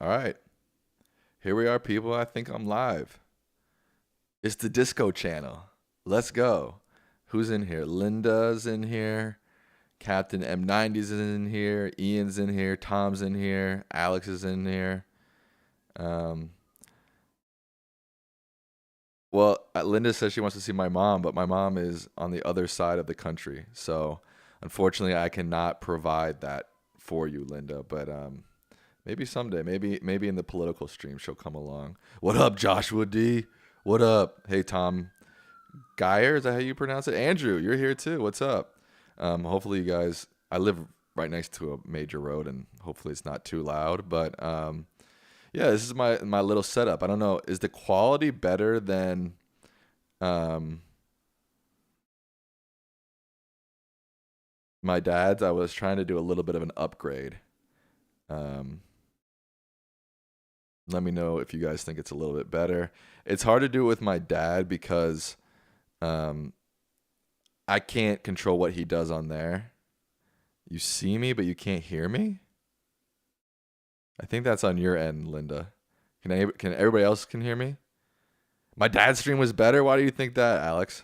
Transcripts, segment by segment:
All right. Here we are, people. I think I'm live. It's the Disco Channel. Let's go. Who's in here? Linda's in here. Captain M90's in here. Ian's in here. Tom's in here. Alex is in here. Um, Linda says she wants to see my mom, but my mom is on the other side of the country. So, unfortunately, I cannot provide that for you, Linda. But maybe someday, maybe in the political stream, she'll come along. What up, Joshua D? What up? Hey, Tom Geyer, is that how you pronounce it? Andrew, you're here too. What's up? Hopefully, you guys. I live right next to a major road, and hopefully, it's not too loud. But yeah, this is my little setup. I don't know. Is the quality better than um, my dad's? I was trying to do a little bit of an upgrade. Um, Let me know if you guys think it's a little bit better. It's hard to do it with my dad because um, I can't control what he does on there. You see me, but you can't hear me. I think that's on your end, Linda. Can everybody else can hear me? My dad's stream was better. Why do you think that, Alex?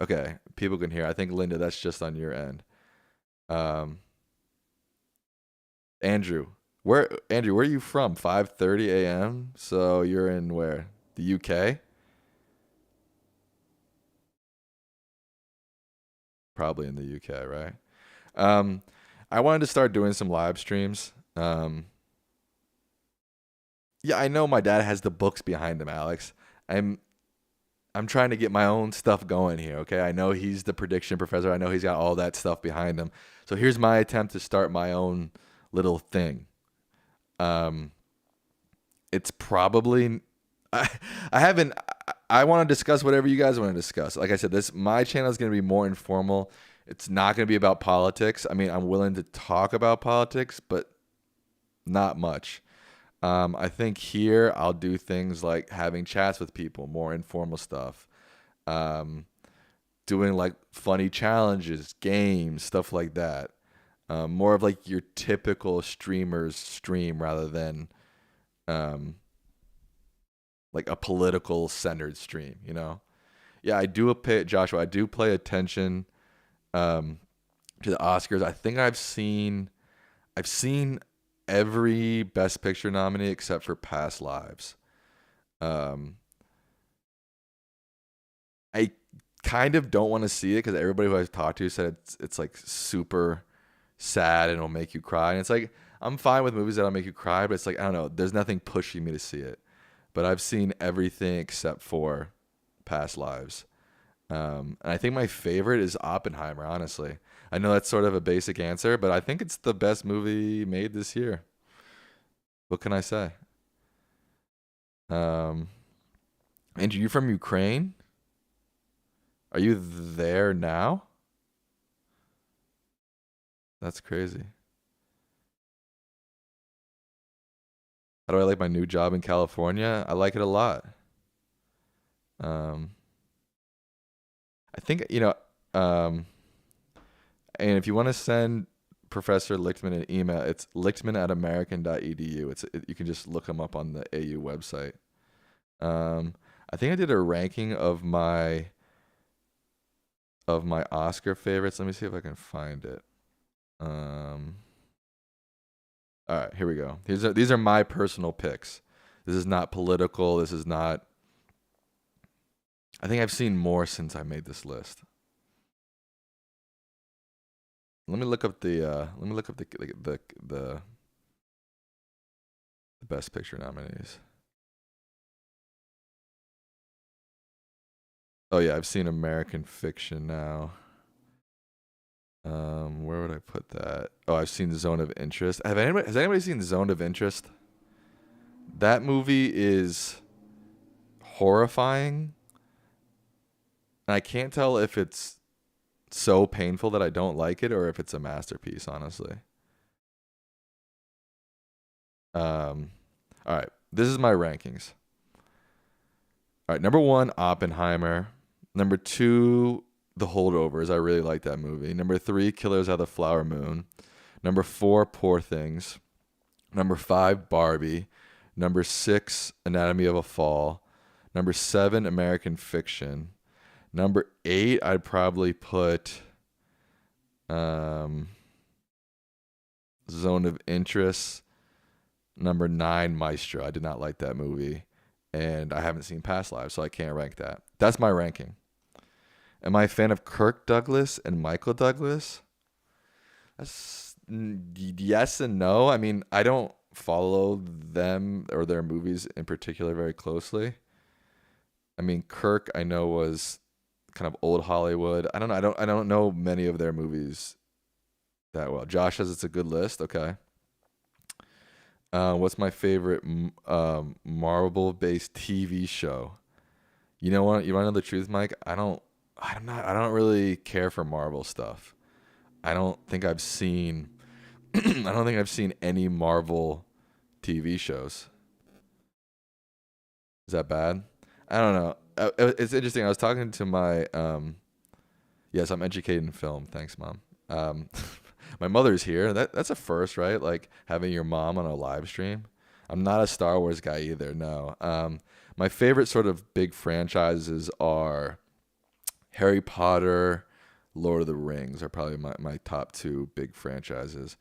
Okay, people can hear. I think Linda, that's just on your end. Um, Andrew, where are you from? 5:30 a.m. So you're in where? The UK? Probably in the UK, right? Um, I wanted to start doing some live streams. Yeah, I know my dad has the books behind him, Alex. I'm I'm trying to get my own stuff going here, okay? I know he's the prediction professor. I know he's got all that stuff behind him. So here's my attempt to start my own little thing. Um, it's probably I, I haven't I want to discuss whatever you guys want to discuss. Like I said, this my channel is going to be more informal. It's not going to be about politics. I mean, I'm willing to talk about politics, but not much. I think here I'll do things like having chats with people, more informal stuff. Um, Doing like funny challenges, games, stuff like that. More of like your typical streamers stream rather than um, like a political centered stream, you know? Yeah, I do pay Joshua. I do pay attention um, to the Oscars. I think I've seen every Best Picture nominee except for Past Lives. Um, I kind of don't want to see it because everybody who I've talked to said it's like super sad and it'll make you cry. And it's like I'm fine with movies that'll make you cry, but it's like I don't know. There's nothing pushing me to see it. But I've seen everything except for Past Lives. And I think my favorite is Oppenheimer. Honestly, I know that's sort of a basic answer, but I think it's the best movie made this year. What can I say? Um, Andrew, you from Ukraine? Are you there now? That's crazy. How do I like my new job in California? I like it a lot. Um, I think um, and if you want to send Professor Lichtman an email, it's lichtman@american.edu. You can just look him up on the AU website. I think I did a ranking of my Oscar favorites. Let me see if I can find it. Um, all right, here we go. These are my personal picks. This is not political. This is not. I think I've seen more since I made this list. Let me look up the best picture nominees. Oh yeah, I've seen American Fiction now. Where would I put that? Oh, I've seen Zone of Interest. Has anybody seen Zone of Interest? That movie is horrifying, and I can't tell if it's so painful that I don't like it or if it's a masterpiece, honestly. Um, all right, this is my rankings. All right, number one, Oppenheimer. Number two, The Holdovers. I really like that movie. Number three, Killers of the Flower Moon. Number 4, Poor Things. Number 5, Barbie. Number 6, Anatomy of a Fall. Number 7, American Fiction. Number 8, I'd probably put um, Zone of Interest. Number 9, Maestro. I did not like that movie, and I haven't seen Past Lives, so I can't rank that. That's my ranking. Am I a fan of Kirk Douglas and Michael Douglas? Yes and no. I mean, I don't follow them or their movies in particular very closely. I mean, Kirk I know was kind of old Hollywood. I don't know. I don't know many of their movies that well. Josh says it's a good list. Okay. What's my favorite Marvel-based TV show? You know what? You want to know the truth, Mike? I don't really care for Marvel stuff. I don't think I've seen. I don't think I've seen any Marvel TV shows. Is that bad? I don't know. It's interesting. I was talking to my. Yes, I'm educated in film. Thanks, mom. My mother's here. That's a first, right? Like having your mom on a live stream. I'm not a Star Wars guy either. No. My favorite sort of big franchises are Harry Potter, Lord of the Rings are probably my top two big franchises.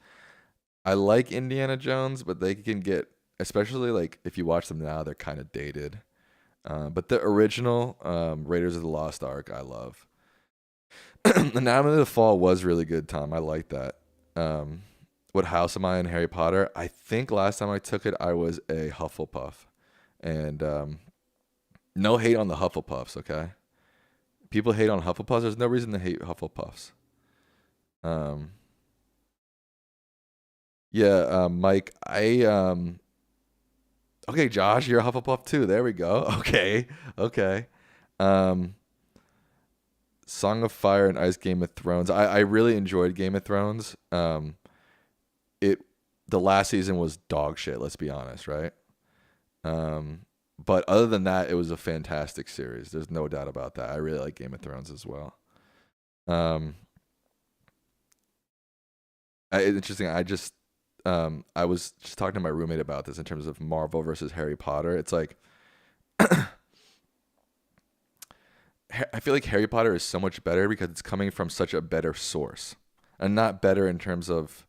I like Indiana Jones, but they can get, especially like if you watch them now, they're kind of dated. But the original Raiders of the Lost Ark, I love. Anatomy of the Fall was really good, Tom. I like that. Um, what house am I in Harry Potter? I think last time I took it, I was a Hufflepuff. And no hate on the Hufflepuffs, okay? People hate on Hufflepuffs. There's no reason to hate Hufflepuffs. Um, yeah, Mike, okay, Josh, you're a Hufflepuff too. There we go. Okay, okay. Um, Song of Fire and Ice, Game of Thrones. I really enjoyed Game of Thrones. It the last season was dog shit. Let's be honest, right? Um, but other than that, it was a fantastic series. There's no doubt about that. I really like Game of Thrones as well. Um, it's interesting. I was just talking to my roommate about this in terms of Marvel versus Harry Potter. It's like I feel like Harry Potter is so much better because it's coming from such a better source, and not better in terms of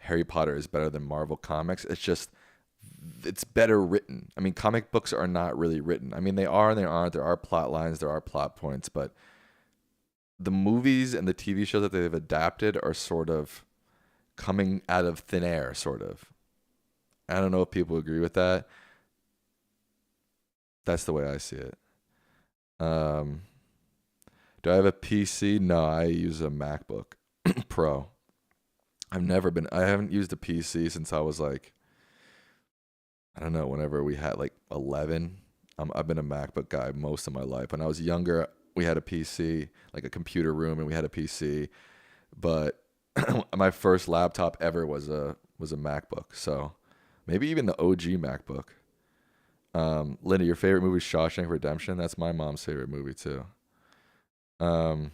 Harry Potter is better than Marvel comics. It's just it's better written. I mean, comic books are not really written. I mean, they are and they aren't. There are plot lines, there are plot points, but the movies and the TV shows that they've adapted are sort of coming out of thin air, sort of. I don't know if people agree with that. That's the way I see it. Um, do I have a PC? No, I use a MacBook Pro. I haven't used a PC since I was like, I don't know, whenever we had like 11. I've been a MacBook guy most of my life. When I was younger, we had a PC, like a computer room, and we had a PC. But my first laptop ever was a MacBook. So maybe even the OG MacBook. Linda, your favorite movie is Shawshank Redemption? That's my mom's favorite movie too. Um,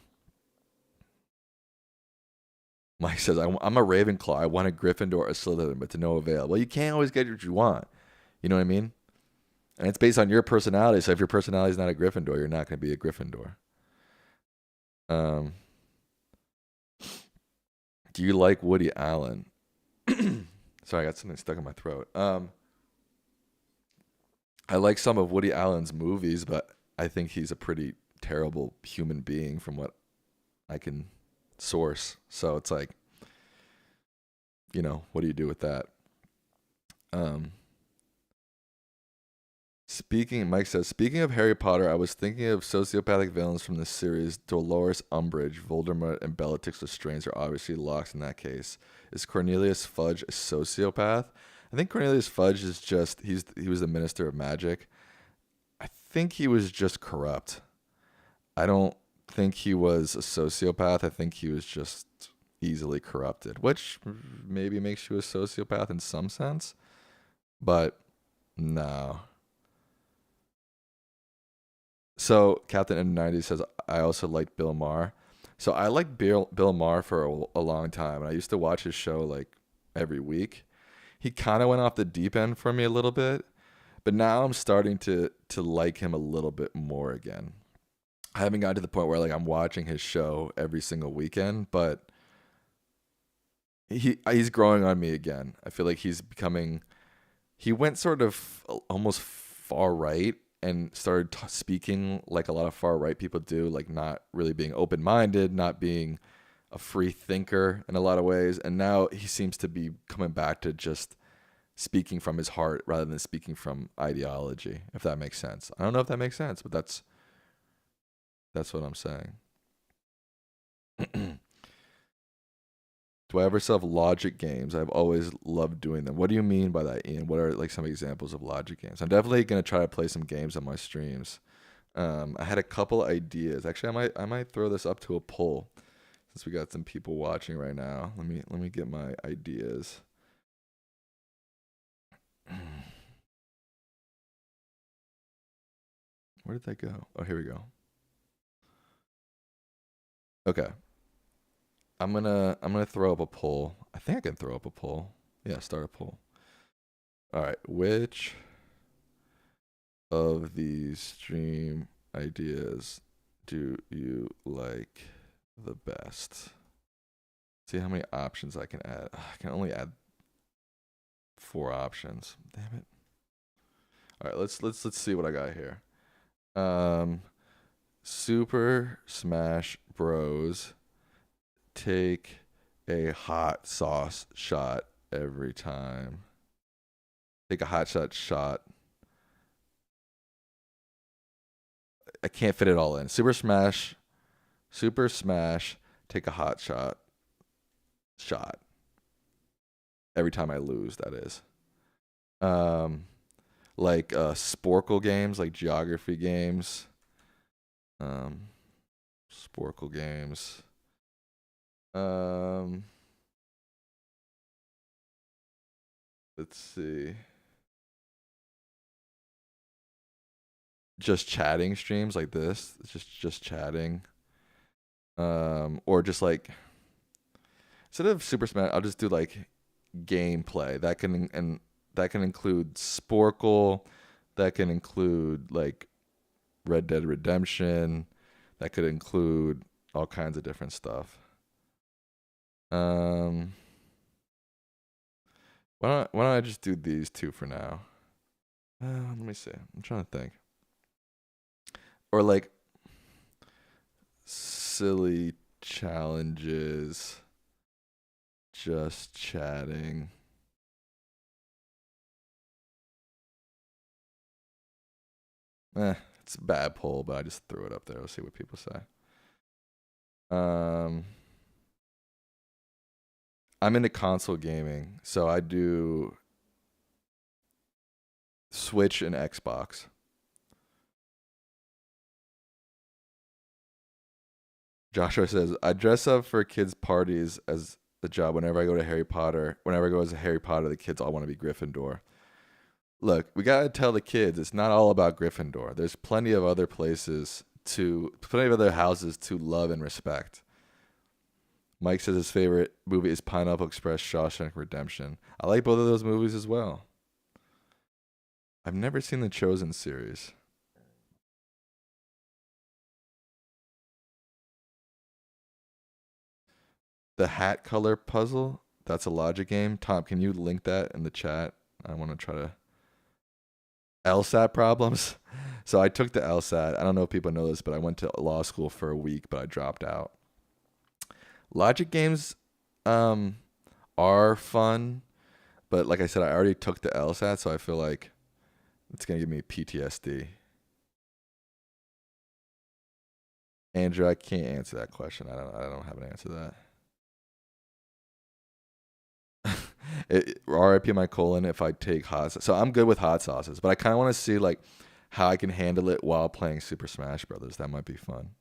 Mike says, I'm a Ravenclaw. I want a Gryffindor or a Slytherin, but to no avail. Well, you can't always get what you want. You know what I mean? And it's based on your personality. So if your personality is not a Gryffindor, you're not going to be a Gryffindor. Um, do you like Woody Allen? Sorry, I got something stuck in my throat. I like some of Woody Allen's movies, but I think he's a pretty terrible human being from what I can source. So it's like, what do you do with that? Um, Mike says, speaking of Harry Potter, I was thinking of sociopathic villains from the series. Dolores Umbridge, Voldemort, and Bellatrix Lestrange are obviously locked in that case. Is Cornelius Fudge a sociopath? I think Cornelius Fudge is just he was the minister of magic. I think he was just corrupt. I don't think he was a sociopath. I think he was just easily corrupted, which maybe makes you a sociopath in some sense, but no. So Captain N90 says I also liked Bill Maher. So I like Bill Maher for a long time, and I used to watch his show like every week. He kind of went off the deep end for me a little bit, but now I'm starting to like him a little bit more again. I haven't gotten to the point where like I'm watching his show every single weekend, but he's growing on me again. I feel like he's becoming. He went sort of almost far right and started speaking like a lot of far right people do, like not really being open minded, not being a free thinker in a lot of ways. And now he seems to be coming back to just speaking from his heart rather than speaking from ideology, if that makes sense. I don't know if that makes sense, but that's what I'm saying. Do I ever sell logic games? I've always loved doing them. What do you mean by that, Ian? What are like some examples of logic games? I'm definitely gonna try to play some games on my streams. I had a couple ideas. Actually, I might throw this up to a poll since we got some people watching right now. Let me get my ideas. Where did that go? Oh, here we go. Okay. I'm gonna throw up a poll. I think I can throw up a poll. Yeah, start a poll. All right. Which of these stream ideas do you like the best? See how many options I can add. I can only add 4 options. Damn it. All right, let's see what I got here. Um, Super Smash Bros. Take a hot sauce shot every time. Take a hot shot. I can't fit it all in. Super Smash, take a hot shot every time I lose. That is, um, like Sporkle games, like geography games. Um, Sporkle games. Um, let's see. Just chatting streams like this. It's just chatting. Or just like instead of Super Smash, I'll just do like gameplay. That can include Sporkle. That can include like Red Dead Redemption. That could include all kinds of different stuff. Um, why don't I just do these two for now? Let me see. I'm trying to think. Or like silly challenges, just chatting. It's a bad poll, but I just threw it up there. Let's see what people say. Um, I'm into console gaming, so I do Switch and Xbox. Joshua says, I dress up for kids' parties as a job whenever I go to Harry Potter. Whenever I go as a Harry Potter, the kids all want to be Gryffindor. Look, we got to tell the kids it's not all about Gryffindor. There's plenty of other plenty of other houses to love and respect. Mike says his favorite movie is Pineapple Express, Shawshank Redemption. I like both of those movies as well. I've never seen the Chosen series. The hat color puzzle, that's a logic game. Tom, can you link that in the chat? I want to try to. LSAT problems. So I took the LSAT. I don't know if people know this, but I went to law school for a week, but I dropped out. Logic games are fun, but like I said, I already took the LSAT, so I feel like it's gonna give me PTSD. Andrew, I can't answer that question. I don't have an answer to that. RIP my colon if I take hot sauce. So I'm good with hot sauces, but I kind of want to see like how I can handle it while playing Super Smash Brothers. That might be fun.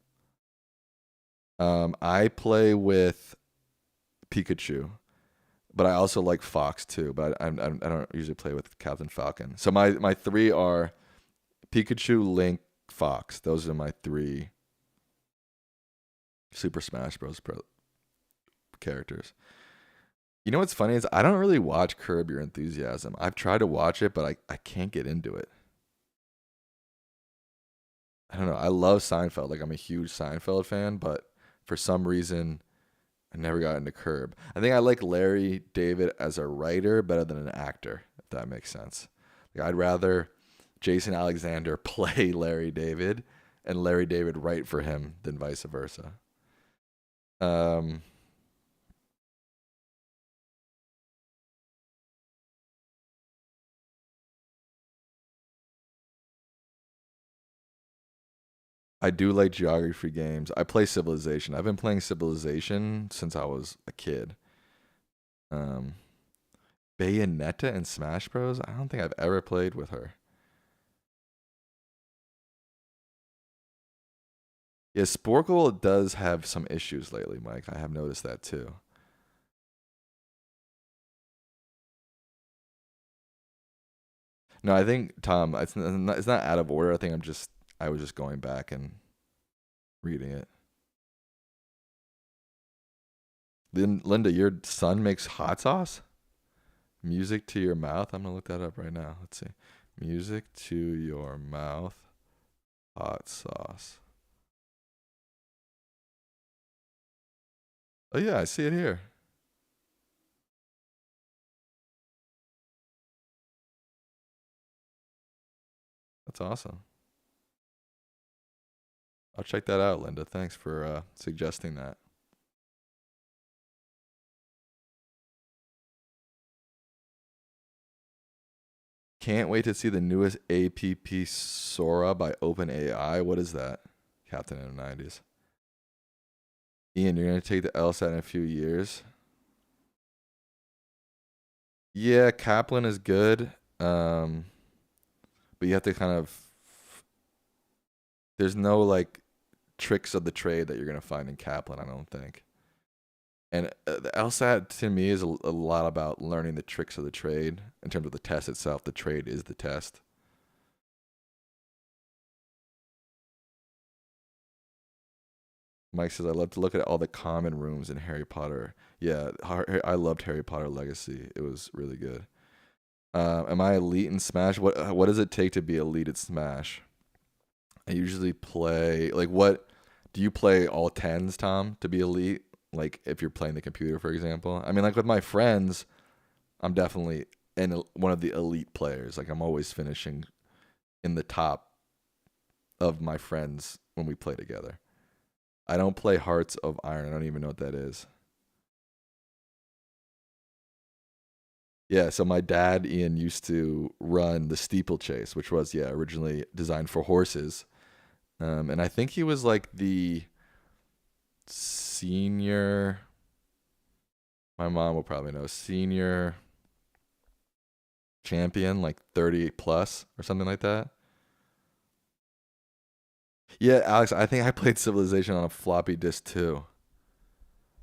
I play with Pikachu, but I also like Fox too. But I don't usually play with Captain Falcon. So my three are Pikachu, Link, Fox. Those are my three Super Smash Bros. Characters. You know what's funny is I don't really watch Curb Your Enthusiasm. I've tried to watch it, but I can't get into it. I don't know. I love Seinfeld. Like I'm a huge Seinfeld fan, but for some reason I never got into Curb. I think I like Larry David as a writer better than an actor, if that makes sense. Like I'd rather Jason Alexander play Larry David and Larry David write for him than vice versa. Um, I do like geography games. I play Civilization. I've been playing Civilization since I was a kid. Um, Bayonetta and Smash Bros. I don't think I've ever played with her. Yeah, Sporkle does have some issues lately, Mike. I have noticed that too. No, I think Tom, it's not out of order. I was just going back and reading it. Then Linda, your son makes hot sauce? Music to your mouth? I'm gonna look that up right now. Let's see. Music to your mouth, hot sauce. Oh yeah, I see it here. That's awesome. I'll check that out, Linda. Thanks for suggesting that. Can't wait to see the newest APP Sora by OpenAI. What is that? Captain in the 90s. Ian, you're gonna take the LSAT in a few years. Yeah, Kaplan is good. But you have to kind of there's no like tricks of the trade that you're gonna find in Kaplan, I don't think. And the LSAT to me is a lot about learning the tricks of the trade in terms of the test itself. The trade is the test. Mike says, I love to look at all the common rooms in Harry Potter. Yeah, I loved Harry Potter Legacy. It was really good. Am I elite in Smash? What does it take to be elite at Smash? I usually play like what do you play all tens, Tom, to be elite? Like if you're playing the computer, for example. I mean, like with my friends, I'm definitely one of the elite players. Like I'm always finishing in the top of my friends when we play together. I don't play Hearts of Iron. I don't even know what that is. Yeah, so my dad Ian used to run the steeplechase, which was originally designed for horses. And I think he was like the senior. My mom will probably know senior champion, like 30 plus or something like that. Yeah, Alex, I think I played Civilization on a floppy disk too.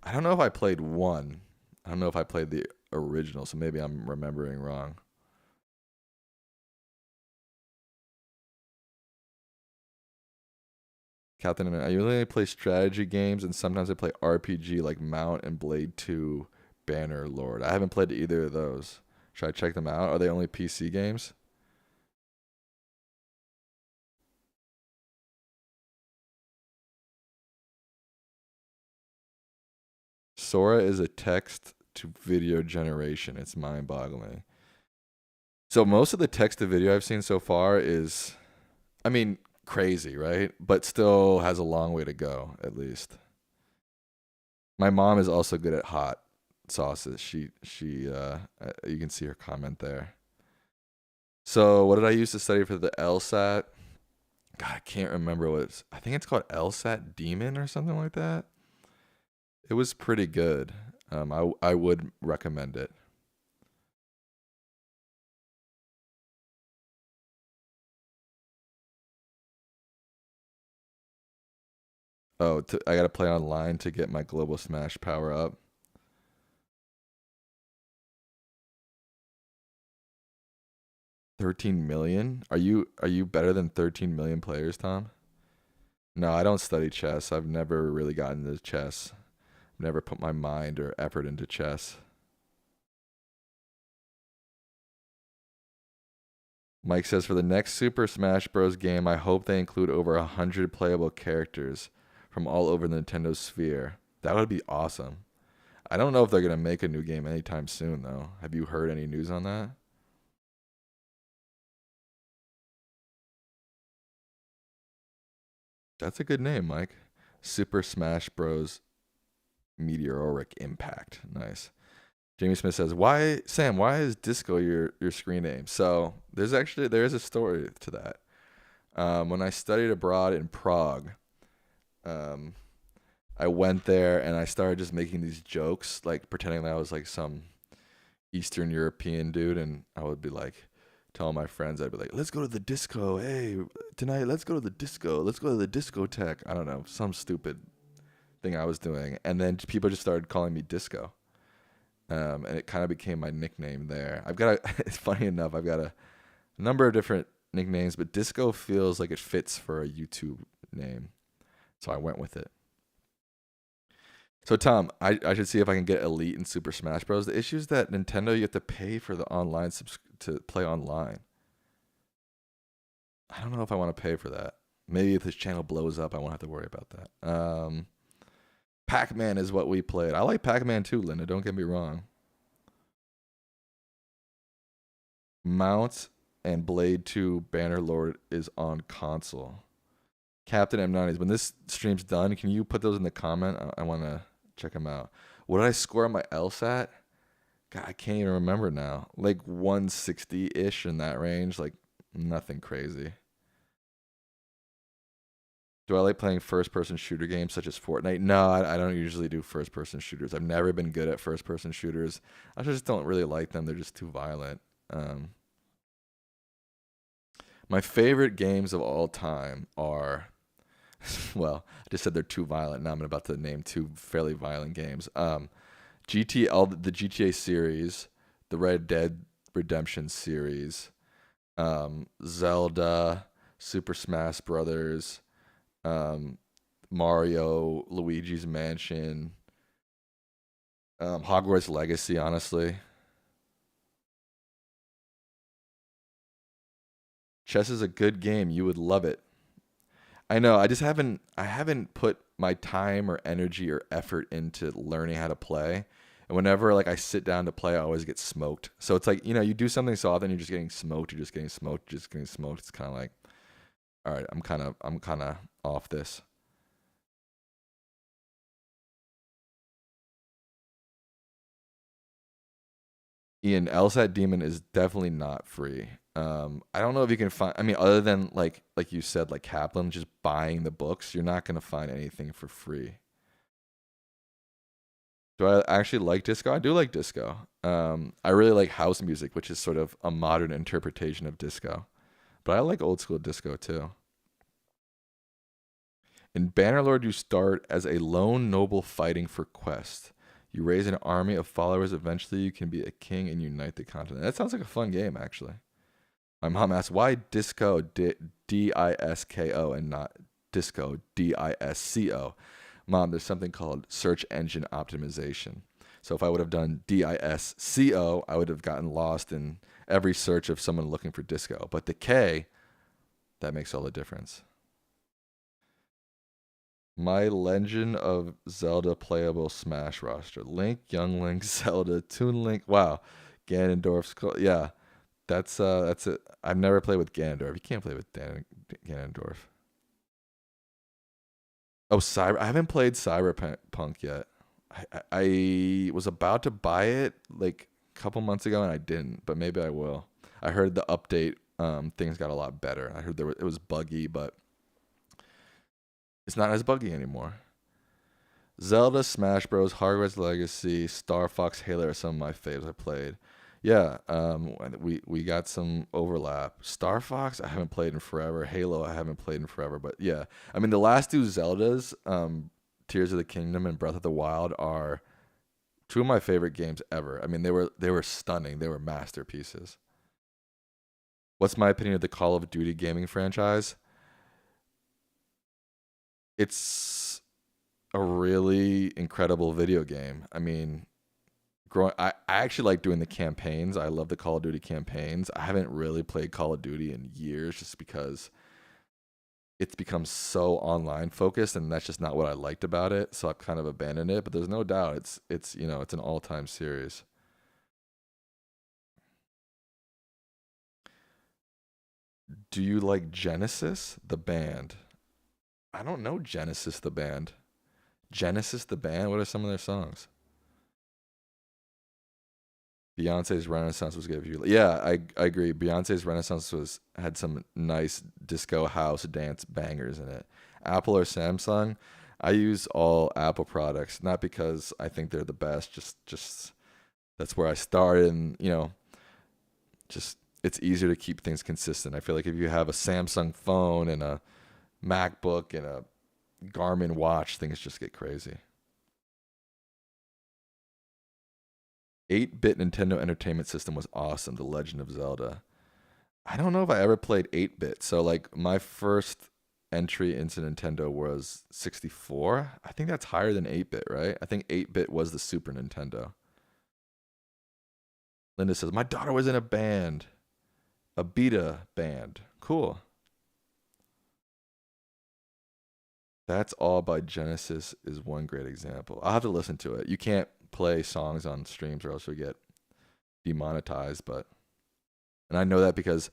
I don't know if I played one. I don't know if I played the original, so maybe I'm remembering wrong. Captain America. I usually play strategy games and sometimes I play RPG like Mount and Blade 2 Banner Lord. I haven't played either of those. Should I check them out? Are they only PC games? Sora is a text to video generation. It's mind boggling. So most of the text to video I've seen so far is, I mean, crazy, right? But still has a long way to go, at least. My mom is also good at hot sauces. You can see her comment there. So what did I use to study for the LSAT? God, I can't remember what it's. I think it's called LSAT Demon or something like that. It was pretty good. I would recommend it. Oh, I gotta play online to get my Global Smash power up. 13 million? Are you better than 13 million players, Tom? No, I don't study chess. I've never really gotten into chess. Never put my mind or effort into chess. Mike says for the next Super Smash Bros. Game, I hope they include over 100 playable characters from all over the Nintendo sphere. That would be awesome. I don't know if they're gonna make a new game anytime soon, though. Have you heard any news on that? That's a good name, Mike. Super Smash Bros. Meteoric Impact. Nice. Jamie Smith says, "Why, Sam? Why is disco your screen name?" So there is a story to that. When I studied abroad in Prague, um, I went there and I started just making these jokes, like pretending that I was like some Eastern European dude, and I would be like, telling my friends, I'd be like, "Let's go to the disco. Hey, tonight, let's go to the disco. Let's go to the discotheque." I don't know, some stupid thing I was doing, and then people just started calling me Disco, and it kind of became my nickname there. I've got a, it's funny enough, I've got a number of different nicknames, but Disco feels like it fits for a YouTube name, so I went with it. So Tom, I should see if I can get Elite in Super Smash Bros. The issue is that Nintendo, you have to pay for the online to play online. I don't know if I want to pay for that. Maybe if this channel blows up, I won't have to worry about that. Pac-Man is what we played. I like Pac-Man too, Linda. Don't get me wrong. Mount and Blade 2 Bannerlord is on console. Captain M90s. When this stream's done, can you put those in the comment? I want to check them out. What did I score on my LSAT? God, I can't even remember now. Like 160-ish in that range. Like nothing crazy. Do I like playing first-person shooter games such as Fortnite? No, I don't usually do first-person shooters. I've never been good at first-person shooters. I just don't really like them. They're just too violent. My favorite games of all time are, well, I just said they're too violent. Now I'm about to name two fairly violent games. The GTA series, the Red Dead Redemption series, Zelda, Super Smash Brothers, Mario, Luigi's Mansion, Hogwarts Legacy, honestly. Chess is a good game. You would love it. I know. I haven't put my time or energy or effort into learning how to play. And whenever like I sit down to play, I always get smoked. So it's like, you do something so often, you're just getting smoked, you're just getting smoked, you're just getting smoked. It's kind of like, all right, I'm kind of off this. Ian, LSAT Demon is definitely not free. I don't know if you can find. I mean, other than like you said, like Kaplan, just buying the books, you're not gonna find anything for free. Do I actually like disco? I do like disco. I really like house music, which is sort of a modern interpretation of disco. But I like old school disco too. In Bannerlord, you start as a lone noble fighting for quest. You raise an army of followers. Eventually, you can be a king and unite the continent. That sounds like a fun game, actually. My mom asked, why disco, Disko, and not disco, Disco? Mom, there's something called search engine optimization. So if I would have done Disco, I would have gotten lost in every search of someone looking for disco. But the K, that makes all the difference. My Legend of Zelda playable Smash roster: Link, Young Link, Zelda, Toon Link. Wow, Ganondorf's. Yeah, that's it. I've never played with Ganondorf. You can't play with Ganondorf. Oh, I haven't played Cyberpunk yet. I was about to buy it like a couple months ago and I didn't, but maybe I will. I heard the update things got a lot better. I heard it was buggy, but it's not as buggy anymore. Zelda, Smash Bros, Hogwarts Legacy, Star Fox, Halo are some of my faves I played. Yeah, we got some overlap. Star Fox I haven't played in forever. Halo I haven't played in forever. But yeah, I mean the last two Zeldas, Tears of the Kingdom and Breath of the Wild, are two of my favorite games ever. I mean they were stunning. They were masterpieces. What's my opinion of the Call of Duty gaming franchise? It's a really incredible video game. I mean, I actually like doing the campaigns. I love the Call of Duty campaigns. I haven't really played Call of Duty in years just because it's become so online focused and that's just not what I liked about it. So I've kind of abandoned it, but there's no doubt it's it's an all-time series. Do you like Genesis the band? I don't know Genesis the band. Genesis the band, what are some of their songs? Beyonce's Renaissance was good. Yeah, I agree. Beyonce's Renaissance was had some nice disco house dance bangers in it. Apple or Samsung, I use all Apple products, not because I think they're the best, just that's where I started, and just it's easier to keep things consistent. I feel like if you have a Samsung phone and a MacBook and a Garmin watch, things just get crazy. 8-bit Nintendo Entertainment System was awesome. The Legend of Zelda. I don't know if I ever played 8-bit. So like my first entry into Nintendo was 64. I think that's higher than 8-bit, right? I think 8-bit was the Super Nintendo. Linda says, "My daughter was in a band, a beta band. Cool. That's All by Genesis is one great example. I'll have to listen to it. You can't play songs on streams or else you'll get demonetized, but and I know that because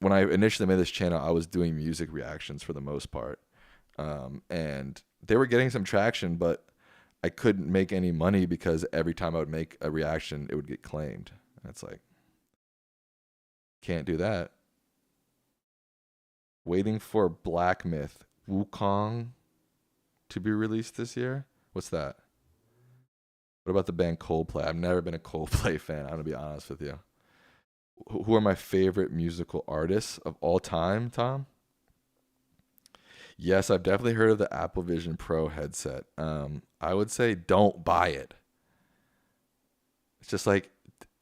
when I initially made this channel, I was doing music reactions for the most part. And they were getting some traction, but I couldn't make any money because every time I would make a reaction, it would get claimed. And it's like, can't do that. Waiting for Black Myth Wukong to be released this year. What's that? What about the band Coldplay? I've never been a Coldplay fan. I'm gonna be honest with you. Who are my favorite musical artists of all time, Tom? Yes, I've definitely heard of the Apple Vision Pro headset. I would say don't buy it. It's just like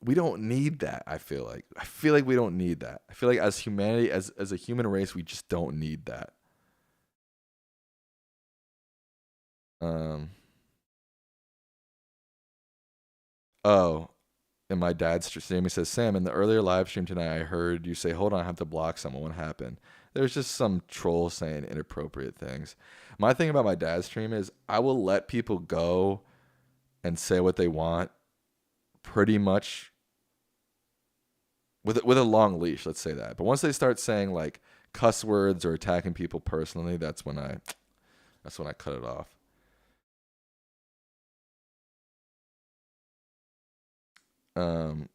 we don't need that. I feel like we don't need that. I feel like as humanity, as a human race, we just don't need that. Um, oh, and my dad's Sammy says, Sam, in the earlier live stream tonight, I heard you say, "Hold on, I have to block someone." What happened? There's just some troll saying inappropriate things. My thing about my dad's stream is I will let people go and say what they want pretty much with a long leash, let's say that. But once they start saying like cuss words or attacking people personally, that's when I cut it off. Um,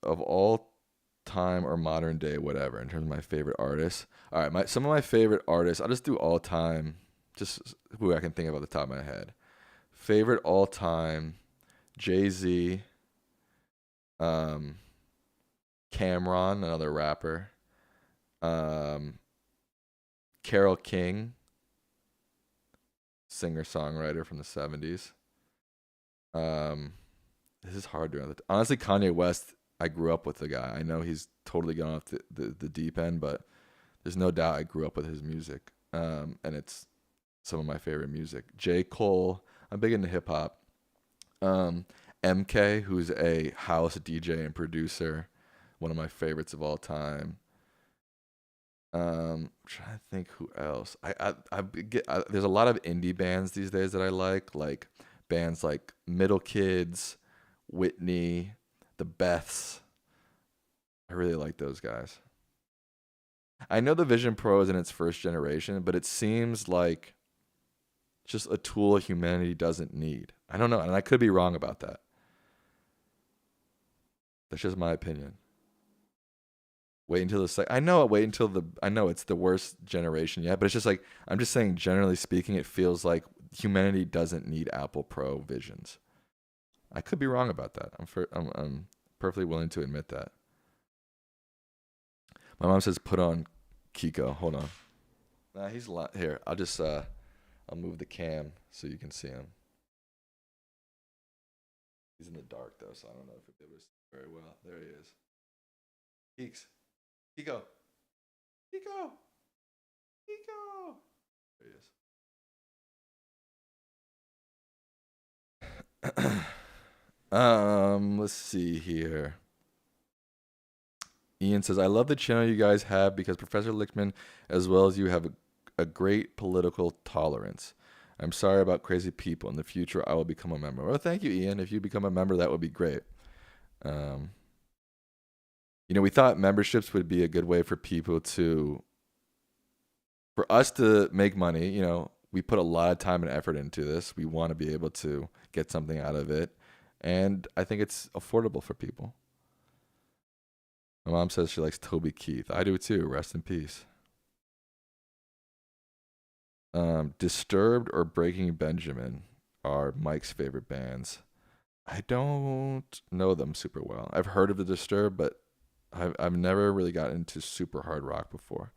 of all time or modern day, whatever, in terms of my favorite artists. All right, my some of my favorite artists, I'll just do all time, just who I can think of off the top of my head. Favorite all time, Jay Z, um, Cameron, another rapper, um, Carol King, singer songwriter from the '70s. Um, this is hard to honestly. Kanye West, I grew up with the guy. I know he's totally gone off the deep end, but there's no doubt I grew up with his music. And it's some of my favorite music. J. Cole, I'm big into hip hop. Um, MK, who's a house DJ and producer, one of my favorites of all time. I'm trying to think who else. There's a lot of indie bands these days that I like bands like Middle Kids, Whitney, the Beths. I really like those guys. I know the Vision Pro is in its first generation, but it seems like just a tool humanity doesn't need. I don't know, and I could be wrong about that. That's just my opinion. Wait until the I know. Wait until the. I know it's the worst generation yet, but it's just like I'm just saying. Generally speaking, it feels like humanity doesn't need Apple Pro Visions. I could be wrong about that. I'm perfectly willing to admit that. My mom says put on Kiko. Hold on. Nah, he's a lot here. I'll move the cam so you can see him. He's in the dark though, so I don't know if it was very well. There he is. Keeks. Kiko. Nico, Nico. There he is. Let's see here. Ian says, I love the channel you guys have because Professor Lichtman, as well as you, have a great political tolerance. I'm sorry about crazy people. In the future, I will become a member. Well, thank you, Ian. If you become a member, that would be great. Um, we thought memberships would be a good way for people for us to make money. We put a lot of time and effort into this. We want to be able to get something out of it. And I think it's affordable for people. My mom says she likes Toby Keith. I do too. Rest in peace. Disturbed or Breaking Benjamin are Mike's favorite bands. I don't know them super well. I've heard of the Disturbed, but I've never really gotten into super hard rock before.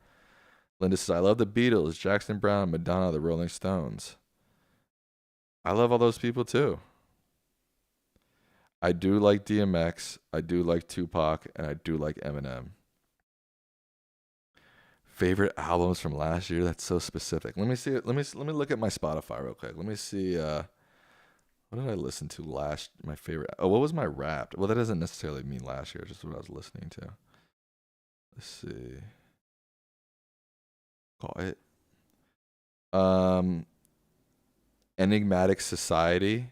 Linda says, I love the Beatles, Jackson Browne, Madonna, the Rolling Stones. I love all those people too. I do like DMX, I do like Tupac, and I do like Eminem. Favorite albums from last year? That's so specific. Let me see. Let me look at my Spotify real quick. Let me see. What did I listen to last? My favorite. Oh, what was my Wrapped? Well, that doesn't necessarily mean last year. It's just what I was listening to. Let's see. Call it. Enigmatic Society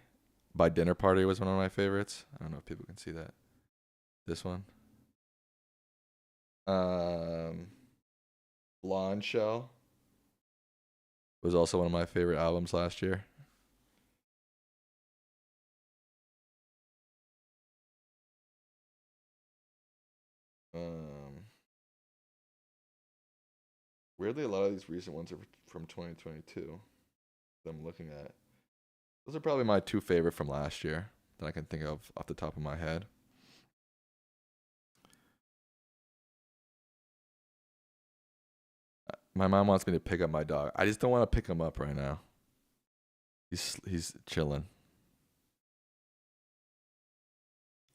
by Dinner Party was one of my favorites. I don't know if people can see that. This one. Blonde Shell was also one of my favorite albums last year. Weirdly, a lot of these recent ones are from 2022 that I'm looking at. Those are probably my two favorite from last year that I can think of off the top of my head. My mom wants me to pick up my dog. I just don't want to pick him up right now. He's chilling.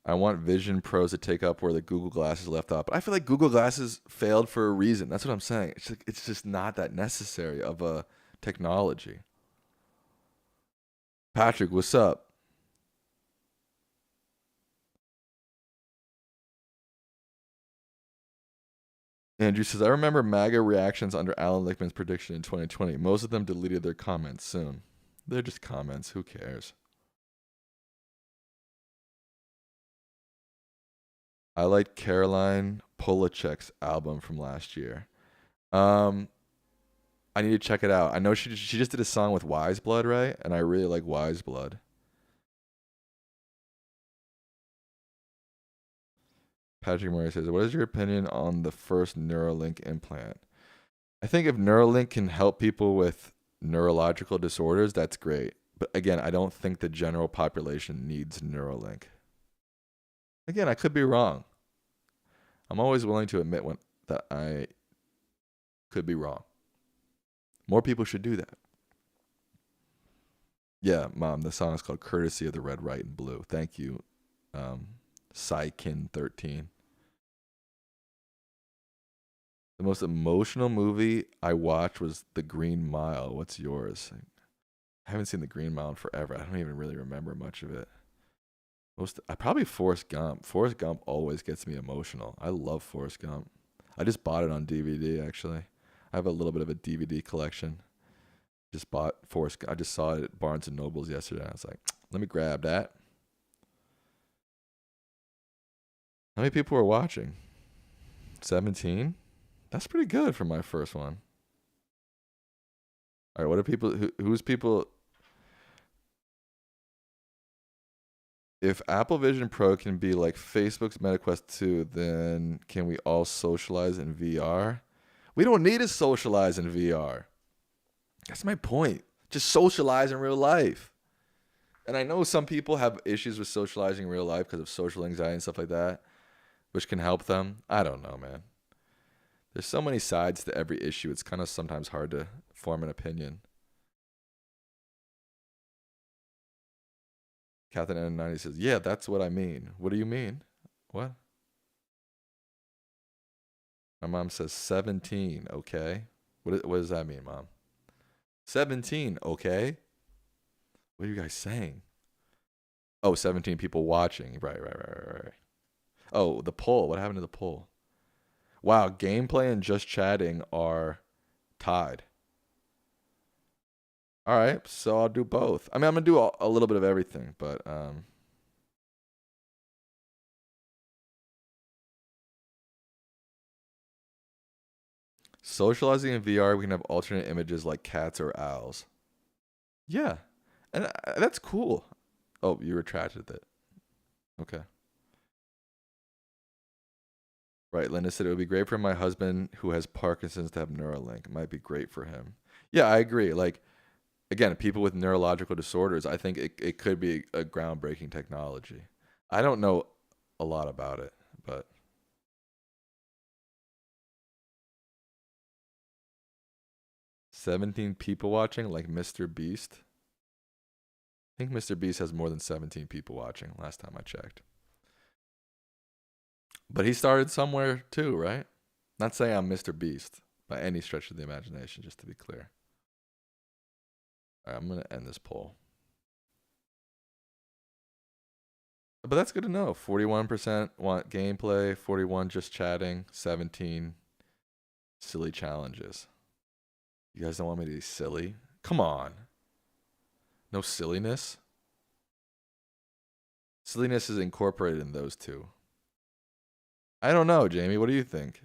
I want Vision Pros to take up where the Google Glasses left off. But I feel like Google Glasses failed for a reason. That's what I'm saying. It's just not that necessary of a technology. Patrick, what's up? Andrew says, I remember MAGA reactions under Alan Lichtman's prediction in 2020. Most of them deleted their comments soon. They're just comments. Who cares? I like Caroline Polachek's album from last year. I need to check it out. I know she just did a song with Wise Blood, right? And I really like Wise Blood. Patrick Murray says, what is your opinion on the first Neuralink implant? I think if Neuralink can help people with neurological disorders, that's great. But again, I don't think the general population needs Neuralink. Again, I could be wrong. I'm always willing to admit that I could be wrong. More people should do that. Yeah, Mom, the song is called Courtesy of the Red, White, and Blue. Thank you, Psykin13. The most emotional movie I watched was The Green Mile. What's yours? I haven't seen The Green Mile in forever. I don't even really remember much of it. Probably Forrest Gump. Forrest Gump always gets me emotional. I love Forrest Gump. I just bought it on DVD actually. I have a little bit of a DVD collection. Just bought Forrest. I just saw it at Barnes and Nobles yesterday. I was like, let me grab that. How many people were watching? 17. That's pretty good for my first one. All right, what are people? Who's people? If Apple Vision Pro can be like Facebook's MetaQuest 2, then can we all socialize in VR? We don't need to socialize in VR. That's my point. Just socialize in real life. And I know some people have issues with socializing in real life because of social anxiety and stuff like that, which can help them. I don't know, man. There's so many sides to every issue. It's kind of sometimes hard to form an opinion. Captain N90 says, yeah, that's what I mean. What do you mean? What? My mom says 17. Okay. What does that mean, mom? 17. Okay. What are you guys saying? Oh, 17 people watching. Right. Oh, the poll. What happened to the poll? Wow, gameplay and just chatting are tied. All right, so I'll do both. I mean, I'm gonna do a little bit of everything, but socializing in VR, we can have alternate images like cats or owls. Yeah, and that's cool. Oh, you retracted it. Okay. Right, Linda said it would be great for my husband who has Parkinson's to have Neuralink. It might be great for him. Yeah, I agree. Like, again, people with neurological disorders, I think it could be a groundbreaking technology. I don't know a lot about it, but 17 people watching, like Mr. Beast. I think Mr. Beast has more than 17 people watching last time I checked. But he started somewhere too, right? Not saying I'm Mr. Beast by any stretch of the imagination, just to be clear. All right, I'm going to end this poll. But that's good to know. 41% want gameplay, 41 just chatting, 17 silly challenges. You guys don't want me to be silly? Come on. No silliness? Silliness is incorporated in those two. I don't know, Jamie. What do you think?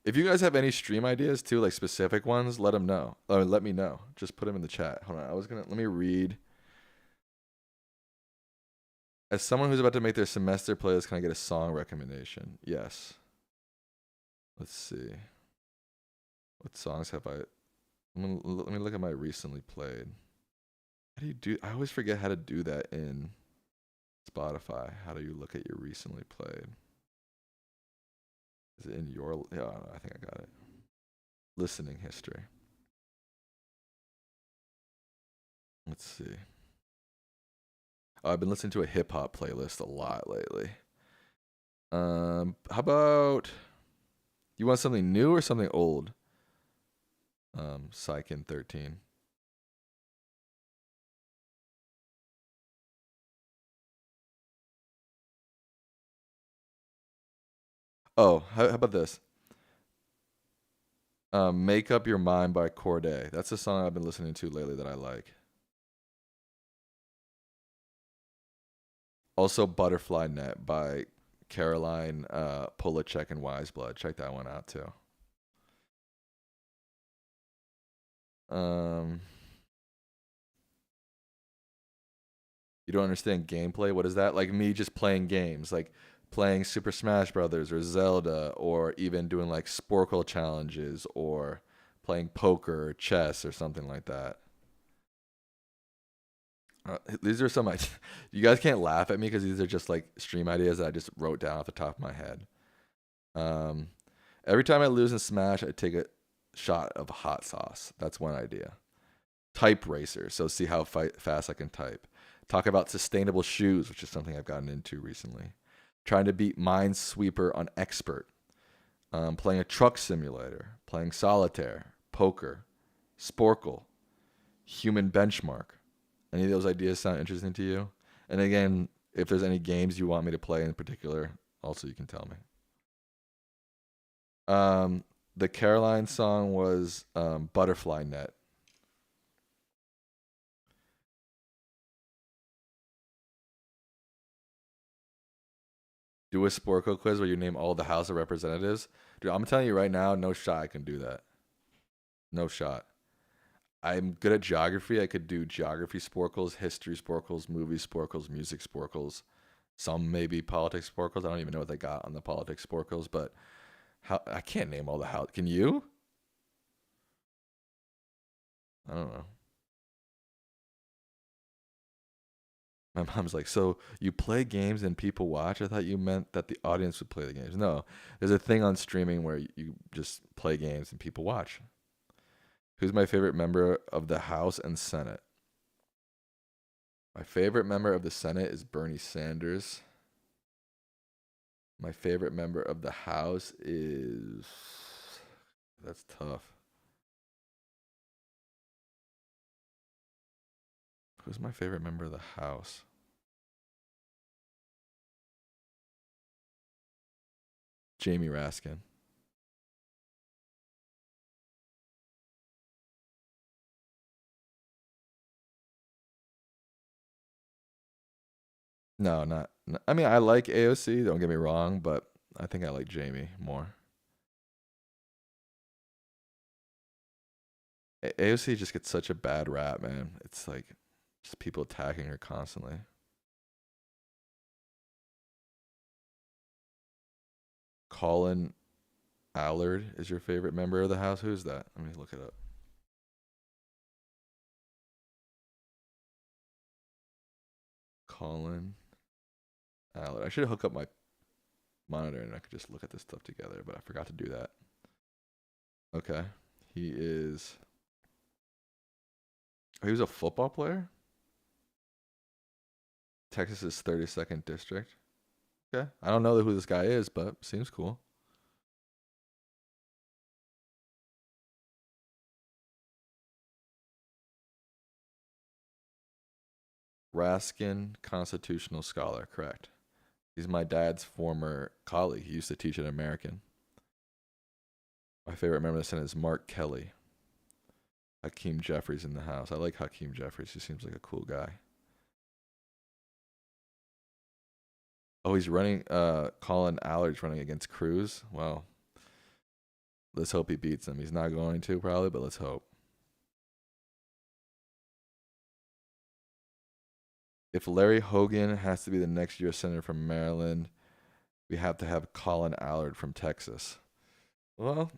If you guys have any stream ideas too, like specific ones, let them know. Let me know. Just put them in the chat. Hold on. Let me read. As someone who's about to make their semester playlist, can I get a song recommendation? Yes. Let's see. What songs have I? Let me look at my recently played. How do you do? I always forget how to do that in Spotify. How do you look at your recently played? Is it in your? Yeah, I think I got it. Listening history. Let's see. Oh, I've been listening to a hip hop playlist a lot lately. How about you want something new or something old? Psykin 13. Oh, how about this? Make Up Your Mind by Corday. That's a song I've been listening to lately that I like. Also, Butterfly Net by Caroline Polachek and Wiseblood. Check that one out too. Um, you don't understand gameplay? What is that? Like me just playing games, like playing Super Smash Brothers or Zelda, or even doing like Sporkle challenges or playing poker or chess or something like that. These are some you guys can't laugh at me because these are just like stream ideas that I just wrote down off the top of my head. Um, every time I lose in Smash, I take a shot of hot sauce. That's one idea. Type racer, so see how fast I can type. Talk about sustainable shoes, which is something I've gotten into recently. Trying to beat Minesweeper on expert. Playing a truck simulator. Playing solitaire, poker, Sporkle, human benchmark. Any of those ideas sound interesting to you? And again, if there's any games you want me to play in particular, also you can tell me. The Caroline song was Butterfly Net. Do a Sporco quiz where you name all the House of Representatives. Dude, I'm telling you right now, no shot I can do that. No shot. I'm good at geography. I could do geography sporkles, history sporkles, movie sporkles, music sporkles, some maybe politics sporkles. I don't even know what they got on the politics sporkles, but how I can't name all the house. Can you? I don't know. My mom's like, so you play games and people watch? I thought you meant that the audience would play the games. No, there's a thing on streaming where you just play games and people watch. Who's my favorite member of the House and Senate? My favorite member of the Senate is Bernie Sanders. My favorite member of the House is That's tough. Who's my favorite member of the house? Jamie Raskin. No, not. I mean, I like AOC. Don't get me wrong, but I think I like Jamie more. AOC just gets such a bad rap, man. It's like just people attacking her constantly. Colin Allard is your favorite member of the house. Who's that? Let me look it up. Colin Allard. I should hook up my monitor and I could just look at this stuff together, but I forgot to do that. Okay. He is. Oh, he was a football player? Texas's 32nd district. Okay. I don't know who this guy is, but seems cool. Raskin Constitutional Scholar, correct. He's my dad's former colleague. He used to teach at American. My favorite member of the Senate is Mark Kelly. Hakeem Jeffries in the house. I like Hakeem Jeffries. He seems like a cool guy. Oh, he's running. Colin Allard's running against Cruz. Well, let's hope he beats him. He's not going to probably, but let's hope. If Larry Hogan has to be the next U.S. Senator from Maryland, we have to have Colin Allard from Texas. Well,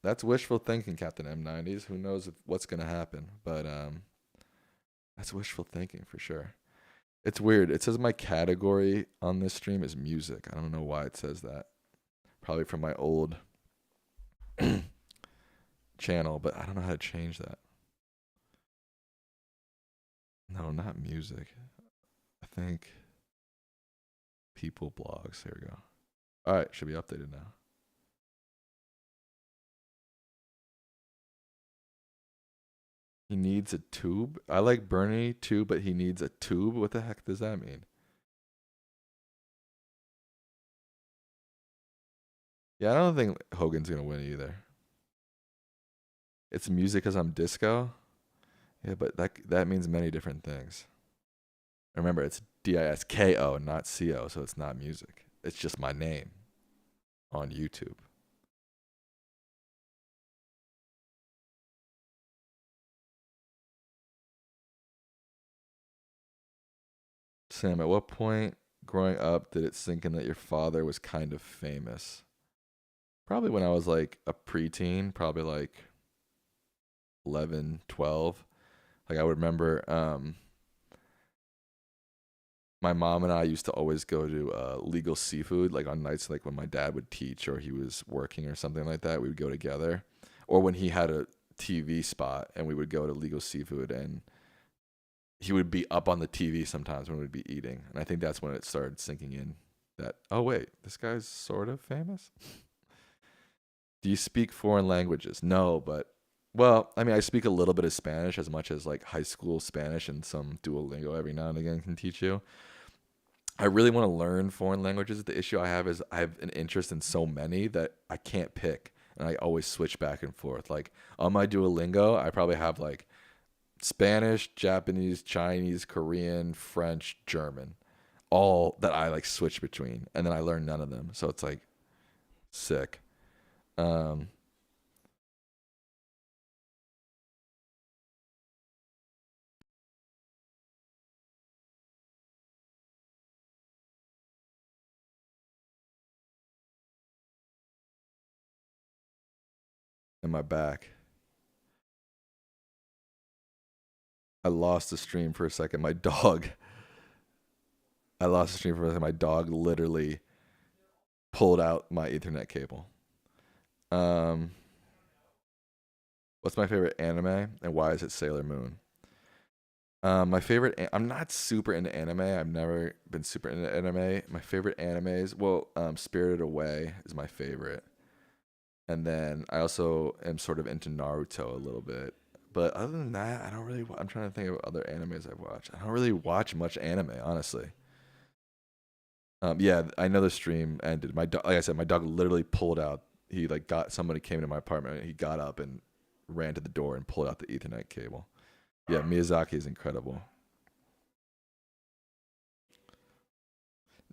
that's wishful thinking, Captain M90s. Who knows what's going to happen? But that's wishful thinking for sure. It's weird. It says my category on this stream is music. I don't know why it says that. Probably from my old channel, but I don't know how to change that. No, not music. I think people blogs. Here we go. All right, should be updated now. He needs a tube. I like Bernie too, but he needs a tube. What the heck does that mean? Yeah, I don't think Hogan's gonna win either. It's music because I'm disco. Yeah, but that means many different things. Remember, it's DISKO, not CO, so it's not music. It's just my name on YouTube. Sam, at what point growing up did it sink in that your father was kind of famous? Probably when I was like a preteen, probably like 11, 12. Like I would remember my mom and I used to always go to Legal Seafood, like on nights like when my dad would teach or he was working or something like that. We would go together, or when he had a TV spot, and we would go to Legal Seafood, and he would be up on the TV sometimes when we'd be eating, and I think that's when it started sinking in that oh wait, this guy's sort of famous. Do you speak foreign languages? No, but well, I mean, I speak a little bit of Spanish as much as like high school Spanish and some Duolingo every now and again can teach you. I really want to learn foreign languages. The issue I have is I have an interest in so many that I can't pick, and I always switch back and forth. Like on my Duolingo, I probably have like Spanish, Japanese, Chinese, Korean, French, German, all that I like switch between, and then I learn none of them. So it's like sick. Um, in my back, I lost the stream for a second. My dog, I lost the stream for a second. My dog literally pulled out my Ethernet cable. Um, what's my favorite anime and why is it Sailor Moon? My favorite. I'm not super into anime. I've never been super into anime. My favorite animes. Well, Spirited Away is my favorite. And then I also am sort of into Naruto a little bit. But other than that, I don't really. I'm trying to think of other animes I've watched. I don't really watch much anime, honestly. Yeah, I know the stream ended. My dog, like I said, my dog literally pulled out. He like got somebody came to my apartment. And he got up and ran to the door and pulled out the Ethernet cable. Yeah, Miyazaki is incredible.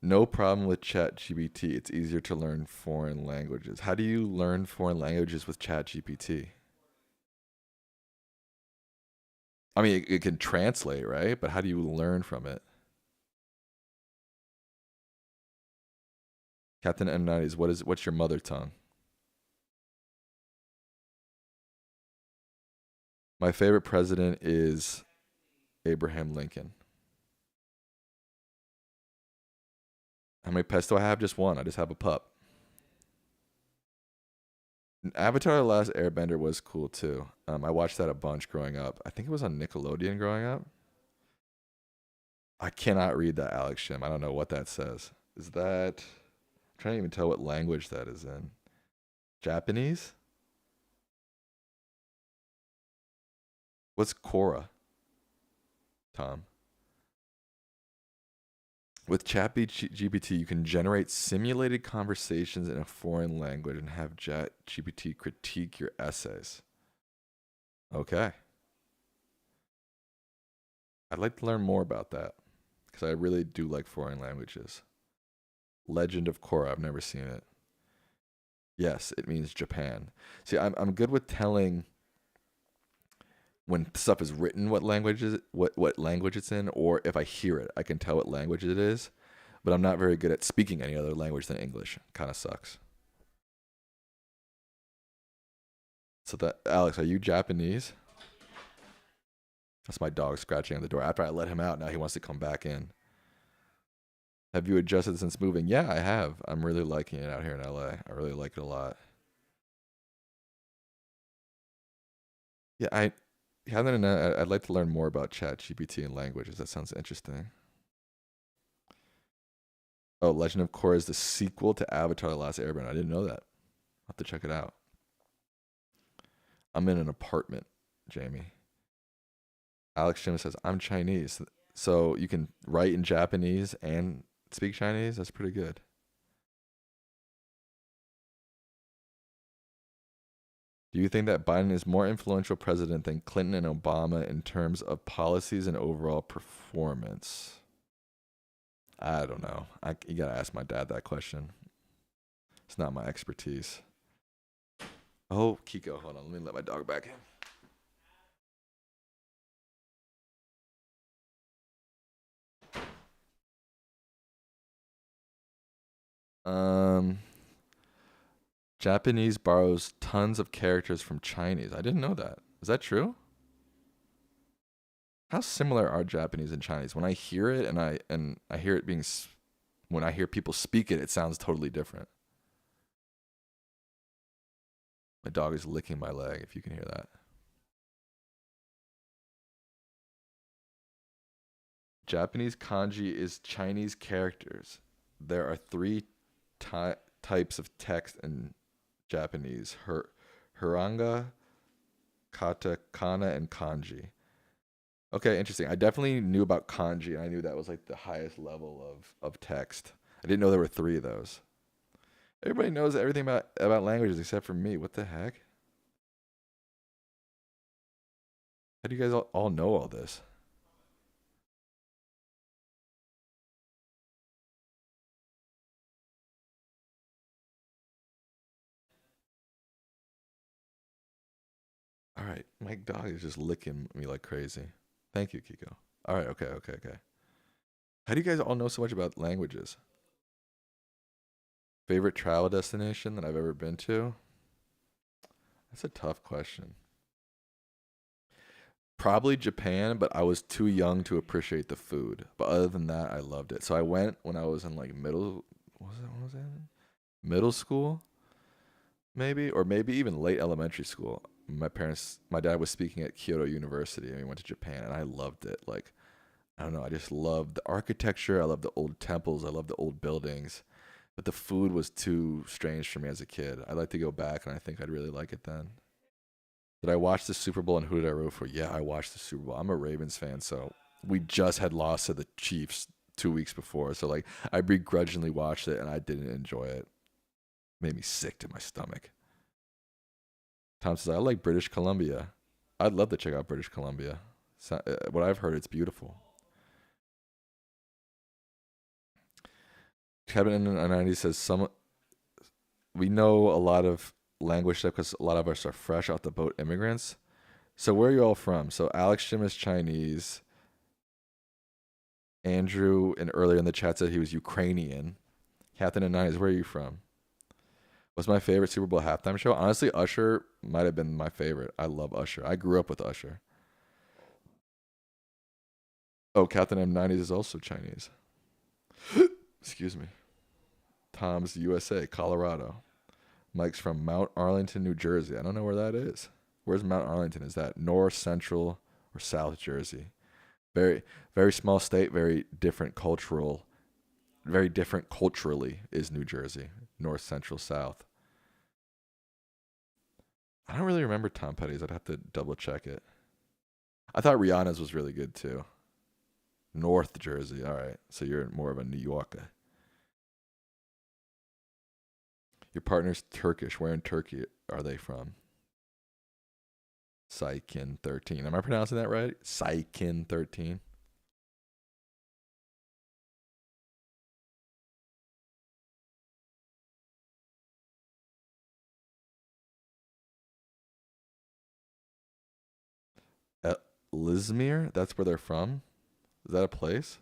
No problem with ChatGPT. It's easier to learn foreign languages. How do you learn foreign languages with ChatGPT? I mean, it can translate, right? But how do you learn from it? Captain M90s, what's your mother tongue? My favorite president is Abraham Lincoln. How many pets do I have? Just one. I just have a pup. Avatar: The Last Airbender was cool too. I watched that a bunch growing up. I think it was on Nickelodeon growing up. I cannot read that, Alex Shim. I don't know what that says. Is that? I'm trying to even tell what language that is in. Japanese? What's Korra, Tom? With ChatGPT, you can generate simulated conversations in a foreign language and have ChatGPT critique your essays. Okay. I'd like to learn more about that because I really do like foreign languages. Legend of Korra, I've never seen it. Yes, it means Japan. See, I'm good with telling when stuff is written what language it's in, or if I hear it, I can tell what language it is. But I'm not very good at speaking any other language than English. Kind of sucks. So that Alex, are you Japanese? That's my dog scratching on the door. After I let him out, now he wants to come back in. Have you adjusted since moving? Yeah, I have. I'm really liking it out here in LA. I really like it a lot. Yeah, I yeah, no, no, no, I'd like to learn more about ChatGPT and languages. That sounds interesting. Oh, Legend of Korra is the sequel to Avatar: The Last Airbender. I didn't know that. I'll have to check it out. I'm in an apartment, Jamie. Alex Jim says, I'm Chinese. So you can write in Japanese and speak Chinese? That's pretty good. Do you think that Biden is more influential president than Clinton and Obama in terms of policies and overall performance? I don't know. You gotta ask my dad that question. It's not my expertise. Oh, Kiko, hold on. Let me let my dog back in. Japanese borrows tons of characters from Chinese. I didn't know that. Is that true? How similar are Japanese and Chinese? When I hear it and I hear it when I hear people speak it, it sounds totally different. My dog is licking my leg, if you can hear that. Japanese kanji is Chinese characters. There are three types of text in Japanese: hiranga, katakana, and kanji. Okay, interesting. I definitely knew about kanji, and I knew that was like the highest level of text. I didn't know there were three of those. Everybody knows everything about languages except for me. What the heck? How do you guys all know all this? All right, my dog is just licking me like crazy. Thank you, Kiko. All right, okay, okay, okay. How do you guys all know so much about languages? Favorite travel destination that I've ever been to? That's a tough question. Probably Japan, but I was too young to appreciate the food. But other than that, I loved it. So I went when I was in like what was that? Middle school, maybe, or maybe even late elementary school. My dad was speaking at Kyoto University, and we went to Japan, and I loved it. Like, I don't know, I just loved the architecture. I love the old temples. I love the old buildings. but the food was too strange for me as a kid. I'd like to go back, and I think I'd really like it then. Did I watch the Super Bowl and who did I root for? Yeah, I watched the Super Bowl. I'm a Ravens fan, so we just had lost to the Chiefs 2 weeks before. So like I begrudgingly watched it and I didn't enjoy it. Made me sick to my stomach. Tom says I like British Columbia. I'd love to check out British Columbia. So, what I've heard, it's beautiful. Kevin in the 90s says some we know a lot of language stuff because a lot of us are fresh out the boat immigrants. So where are you all from? So Alex Jim is Chinese. Andrew and earlier in the chat said he was Ukrainian. Captain and Nines, where are you from? What's my favorite Super Bowl halftime show? Honestly, Usher might have been my favorite. I love Usher. I grew up with Usher. Oh, Captain M90s is also Chinese. Excuse me. Tom's USA, Colorado. Mike's from Mount Arlington, New Jersey. I don't know where that is. Where's Mount Arlington? Is that North, Central, or South Jersey? Very, very small state, very different cultural, very different culturally is New Jersey. North, Central, South. I don't really remember Tom Petty's. I'd have to double check it. I thought Rihanna's was really good too. North Jersey. All right. So you're more of a New Yorker. Your partner's Turkish. Where in Turkey are they from? Saikin 13. Am I pronouncing that right? Saikin 13. Lizmir? That's where they're from? Is that a place?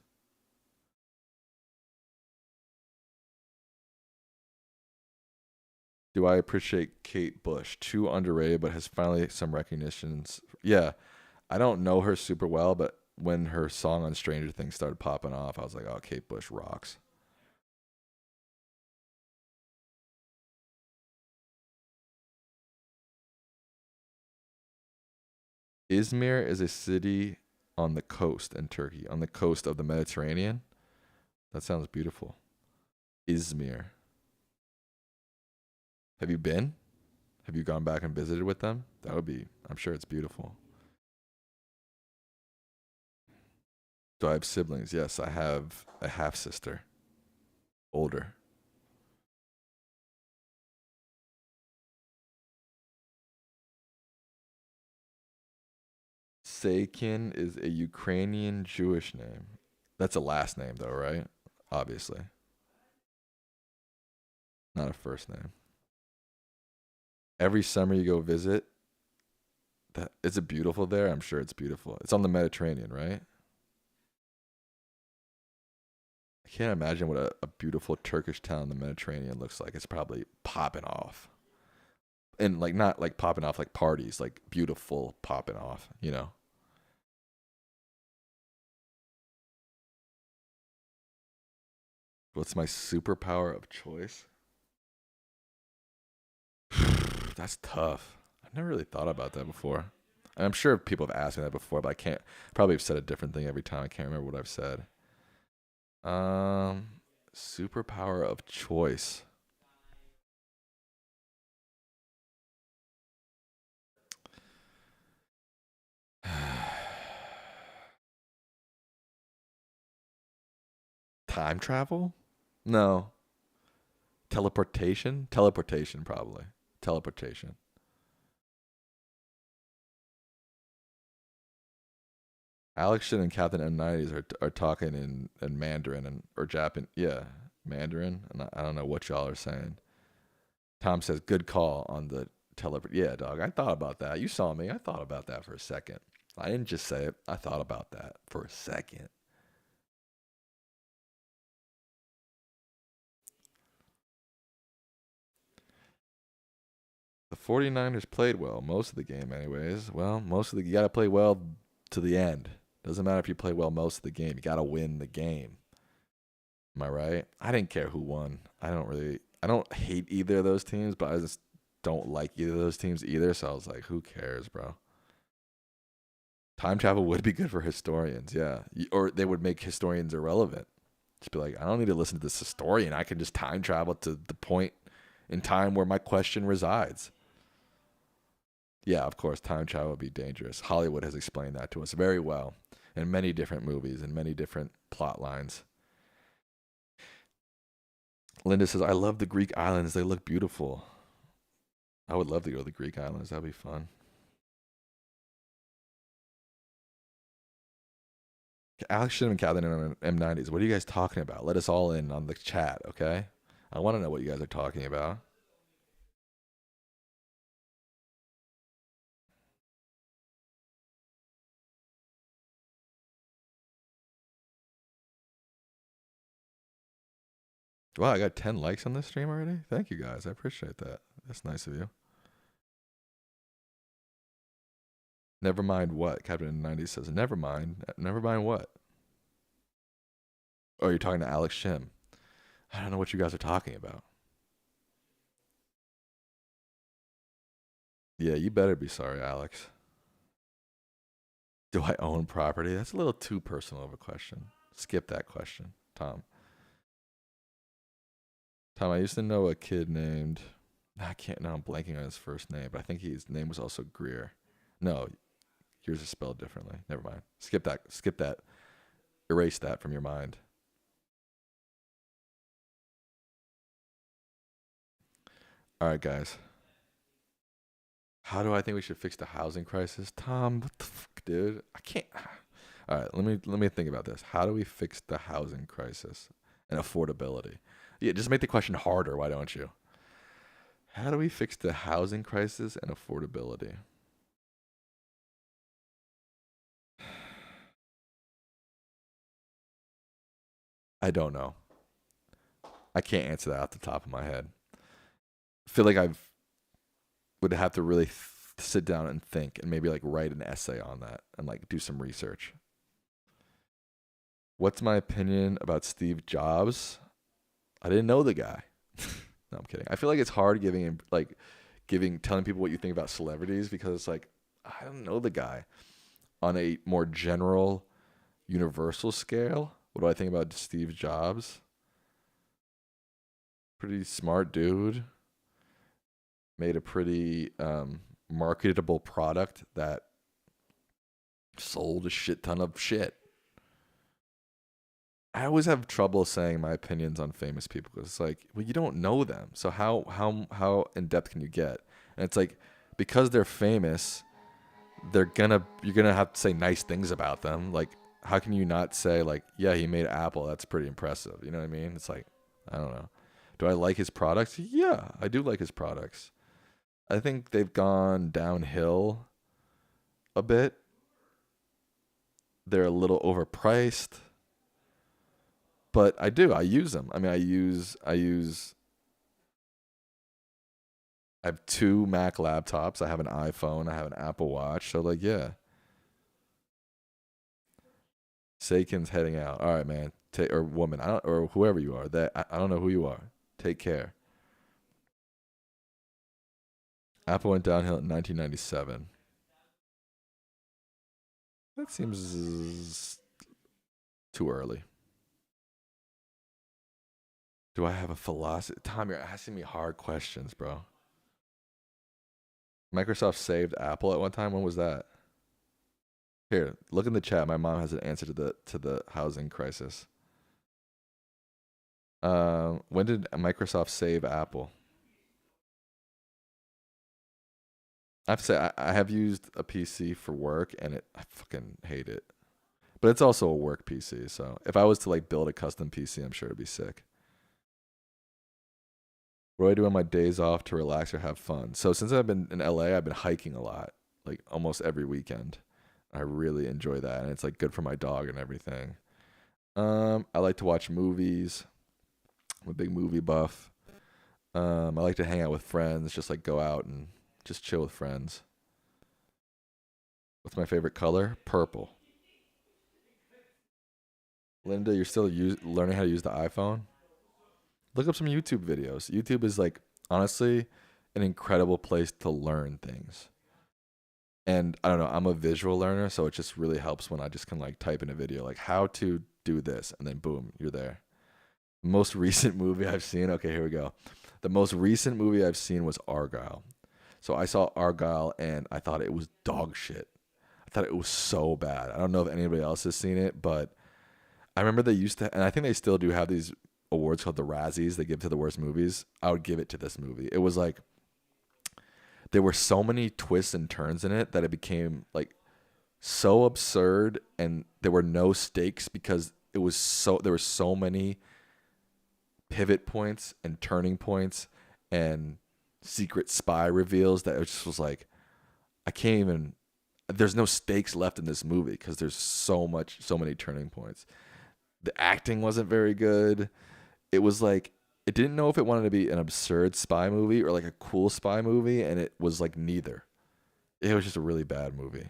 Do I appreciate Kate Bush? Too underrated, but has finally some recognitions. Yeah, I don't know her super well, but when her song on Stranger Things started popping off, I was like, oh, Kate Bush rocks. Izmir is a city on the coast in Turkey, on the coast of the Mediterranean. That sounds beautiful. Izmir. Have you been? Have you gone back and visited with them? That would be, I'm sure it's beautiful. Do I have siblings? Yes, I have a half sister, older. Saykin is a Ukrainian Jewish name. That's a last name, though, right? Obviously, not a first name. Every summer you go visit. That is it beautiful there? I'm sure it's beautiful. It's on the Mediterranean, right? I can't imagine what a beautiful Turkish town in the Mediterranean looks like. It's probably popping off. And like not like popping off like parties, like beautiful popping off, you know. What's my superpower of choice? That's tough. I've never really thought about that before. And I'm sure people have asked me that before, but I can't probably have said a different thing every time. I can't remember what I've said. Um Superpower of choice. Time travel? No. Teleportation? Teleportation probably. Teleportation. Alex Shin and Captain M90s are talking in Mandarin and or Japan. Yeah, Mandarin. And I don't know what y'all are saying. Tom says, "Good call on the teleport." Yeah, dog. I thought about that. You saw me. I thought about that for a second. I didn't just say it. I thought about that for a second. The 49ers played well most of the game, anyways. Well, most of the you got to play well to the end. Doesn't matter if you play well most of the game. You got to win the game. Am I right? I didn't care who won. I don't hate either of those teams, but I just don't like either of those teams either. So I was like, who cares, bro? Time travel would be good for historians, yeah. Or they would make historians irrelevant. Just be like, I don't need to listen to this historian. I can just time travel to the point in time where my question resides. Yeah, of course, time travel would be dangerous. Hollywood has explained that to us very well in many different movies and many different plot lines. Linda says, I love the Greek islands. They look beautiful. I would love to go to the Greek islands. That'd be fun. Alex should have been captain in M90s. What are you guys talking about? Let us all in on the chat, okay? I want to know what you guys are talking about. Wow, I got 10 likes on this stream already? Thank you guys. I appreciate that. That's nice of you. Never mind what? Captain in the 90s says, never mind. Never mind what? Oh, you're talking to Alex Shim. I don't know what you guys are talking about. Yeah, you better be sorry, Alex. Do I own property? That's a little too personal of a question. Skip that question, Tom. Tom, I used to know a kid named, I can't, now I'm blanking on his first name, but I think his name was also Greer. No, yours is spelled differently. Never mind. Skip that. Skip that. Erase that from your mind. All right, guys. How do I think we should fix the housing crisis? Tom, what the fuck, dude? I can't. All right, let me think about this. How do we fix the housing crisis and affordability? Yeah, just make the question harder, why don't you? How do we fix the housing crisis and affordability? I don't know. I can't answer that off the top of my head. I feel like I would have to really sit down and think and maybe like write an essay on that and like do some research. What's my opinion about Steve Jobs? I didn't know the guy. No, I'm kidding. I feel like it's hard telling people what you think about celebrities because it's like I don't know the guy. On a more general, universal scale, what do I think about Steve Jobs? Pretty smart dude. Made a pretty marketable product that sold a shit ton of shit. I always have trouble saying my opinions on famous people because it's like, well, you don't know them, so how in depth can you get? And it's like because they're famous, you're gonna have to say nice things about them. Like, how can you not say like, yeah, he made Apple, that's pretty impressive. You know what I mean? It's like, I don't know. Do I like his products? Yeah, I do like his products. I think they've gone downhill a bit. They're a little overpriced. But I do. I use them. I mean, I have two Mac laptops. I have an iPhone. I have an Apple Watch. So like, yeah. Sakin's heading out. All right, man. Or woman. Or whoever you are. I don't know who you are. Take care. Apple went downhill in 1997. That seems too early. Do I have a philosophy? Tom, you're asking me hard questions, bro. Microsoft saved Apple at one time. When was that? Here, look in the chat. My mom has an answer to the housing crisis. When did Microsoft save Apple? I have to say I have used a PC for work and I fucking hate it. But it's also a work PC, so if I was to like build a custom PC, I'm sure it'd be sick. What do I do on my days off to relax or have fun? So since I've been in LA, I've been hiking a lot, like almost every weekend. I really enjoy that, and it's like good for my dog and everything. I like to watch movies. I'm a big movie buff. I like to hang out with friends, just like go out and just chill with friends. What's my favorite color? Purple. Linda, you're still learning how to use the iPhone? Look up some YouTube videos. YouTube is like honestly an incredible place to learn things. And I don't know, I'm a visual learner, so it just really helps when I just can like type in a video like how to do this and then boom, you're there. most recent movie I've seen. Okay, here we go. The most recent movie I've seen was Argyle. So I saw Argyle and I thought it was dog shit. I thought it was so bad. I don't know if anybody else has seen it, but I remember they used to, and I think they still do have these awards called the Razzies they give to the worst movies. I would give it to this movie. It was like there were so many twists and turns in it that it became like so absurd, and there were no stakes because there were so many pivot points and turning points and secret spy reveals that it just was like I can't even. There's no stakes left in this movie because there's so many turning points. The acting wasn't very good. It was like it didn't know if it wanted to be an absurd spy movie or like a cool spy movie, and it was like neither. It was just a really bad movie.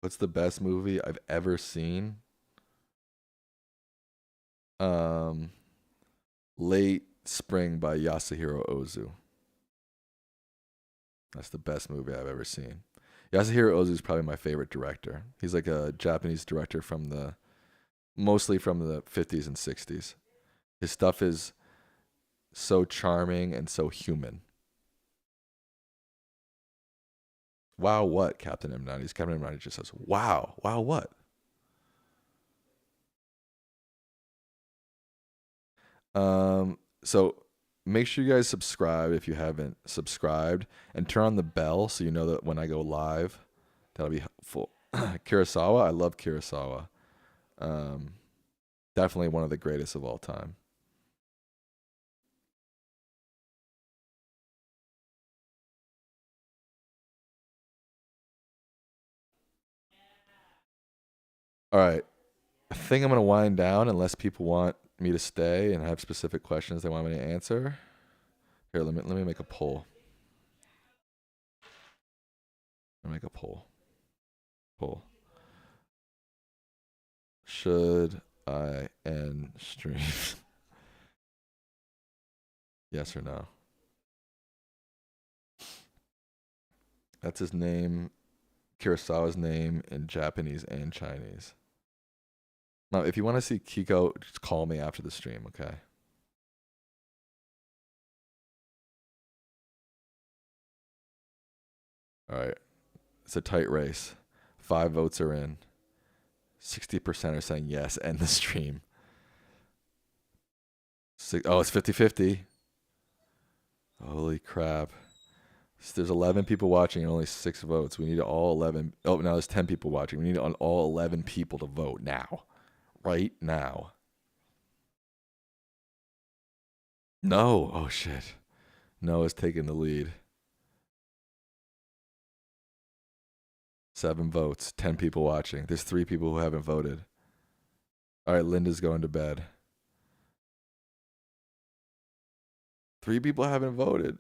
What's the best movie I've ever seen? Um, Late Spring by Yasuhiro Ozu. That's the best movie I've ever seen. Yasuhiro Ozu is probably my favorite director. He's like a Japanese director from the mostly from the 50s and 60s. His stuff is so charming and so human. Wow, what Captain M90s? Captain M90 just says, "Wow, wow, what?" So make sure you guys subscribe if you haven't subscribed, and turn on the bell so you know that when I go live, that'll be helpful. Kurosawa, I love Kurosawa. Um, Definitely one of the greatest of all time. All right, I think I'm gonna wind down unless people want me to stay and have specific questions they want me to answer. Here, let me make a poll. Let me make a poll. Poll. Should I end stream? Yes or no? That's his name, Kurosawa's name in Japanese and Chinese. Now, if you want to see Kiko, just call me after the stream, okay? All right. It's a tight race. 5 votes are in. 60% are saying yes, end the stream. Oh, it's 50-50. Holy crap. So there's 11 people watching and only 6 votes. We need all 11. Oh, now there's 10 people watching. We need all 11 people to vote now. Right now. No. Oh, shit. Noah's taking the lead. 7 votes. 10 people watching. There's 3 people who haven't voted. All right, Linda's going to bed. 3 people haven't voted.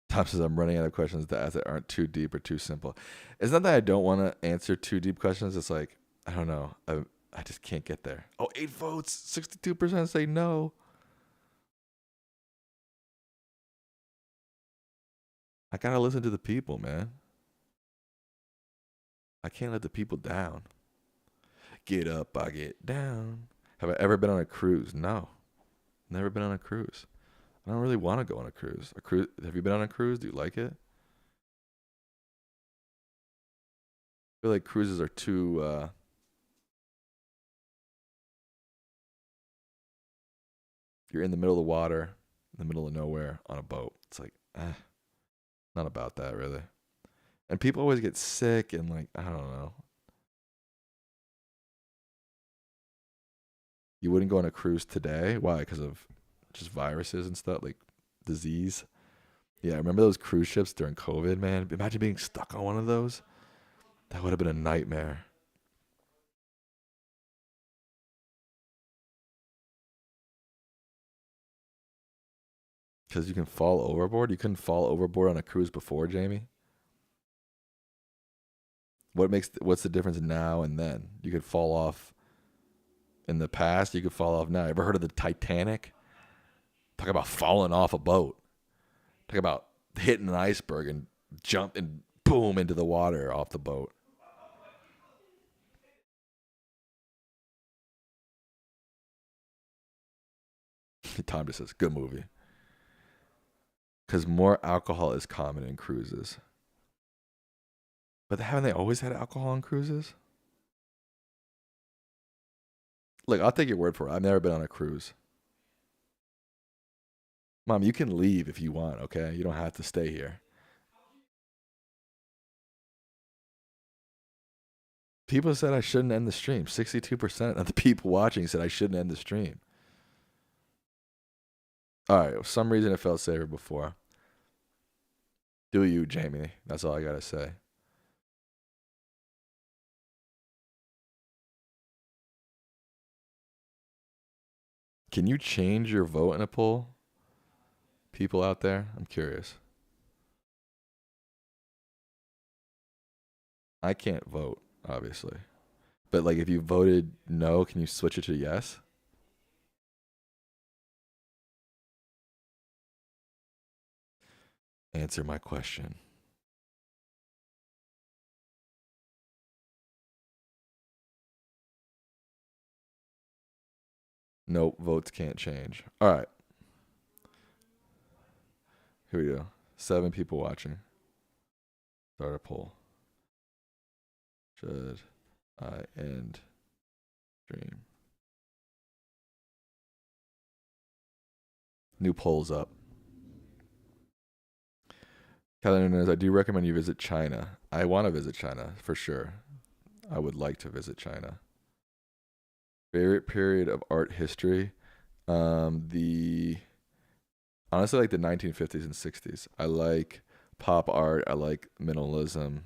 Tom says I'm running out of questions to ask that aren't too deep or too simple. It's not that I don't want to answer too deep questions. It's like, I don't know. I just can't get there. Oh, 8 votes. 62% say no. I gotta listen to the people, man. I can't let the people down. Get up, I get down. Have I ever been on a cruise? No. Never been on a cruise. I don't really want to go on a cruise. A cruise. Have you been on a cruise? Do you like it? I feel like cruises are too. You're in the middle of the water, in the middle of nowhere, on a boat. It's like, not about that really. And people always get sick and like I don't know. You wouldn't go on a cruise today? Why? Because of just viruses and stuff, like disease. Yeah, remember those cruise ships during COVID, man? Imagine being stuck on one of those. That would have been a nightmare. Because you can fall overboard. You couldn't fall overboard on a cruise before, Jamie. What's the difference now and then? You could fall off in the past. You could fall off now. Ever heard of the Titanic? Talk about falling off a boat. Talk about hitting an iceberg and jump and boom into the water off the boat. Tom just says, good movie. Because more alcohol is common in cruises. But haven't they always had alcohol on cruises? Look, I'll take your word for it. I've never been on a cruise. Mom, you can leave if you want, okay? You don't have to stay here. People said I shouldn't end the stream. 62% of the people watching said I shouldn't end the stream. All right, for some reason it felt safer before. Do you, Jamie? That's all I gotta say. Can you change your vote in a poll? People out there, I'm curious. I can't vote, obviously. But like if you voted no, can you switch it to yes? Answer my question. Nope, votes can't change. All right. Here we go. 7 people watching. Start a poll. Should I end stream? New polls up. Kelly knows I do recommend you visit China. I want to visit China for sure. I would like to visit China. Favorite period of art history? The honestly like the 1950s and 60s. I like pop art. I like minimalism.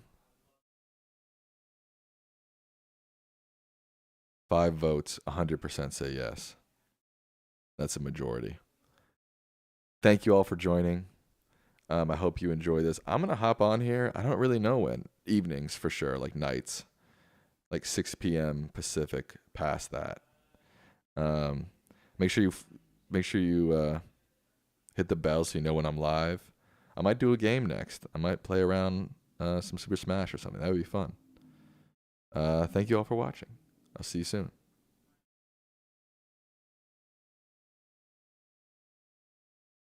5 votes, 100% say yes. That's a majority. Thank you all for joining. I hope you enjoy this. I'm gonna hop on here. I don't really know when. Evenings for sure, like nights, like 6 p.m. Pacific. Past that, um, make sure you hit the bell so you know when I'm live. I might do a game next. I might play around some Super Smash or something. That would be fun. Thank you all for watching. I'll see you soon.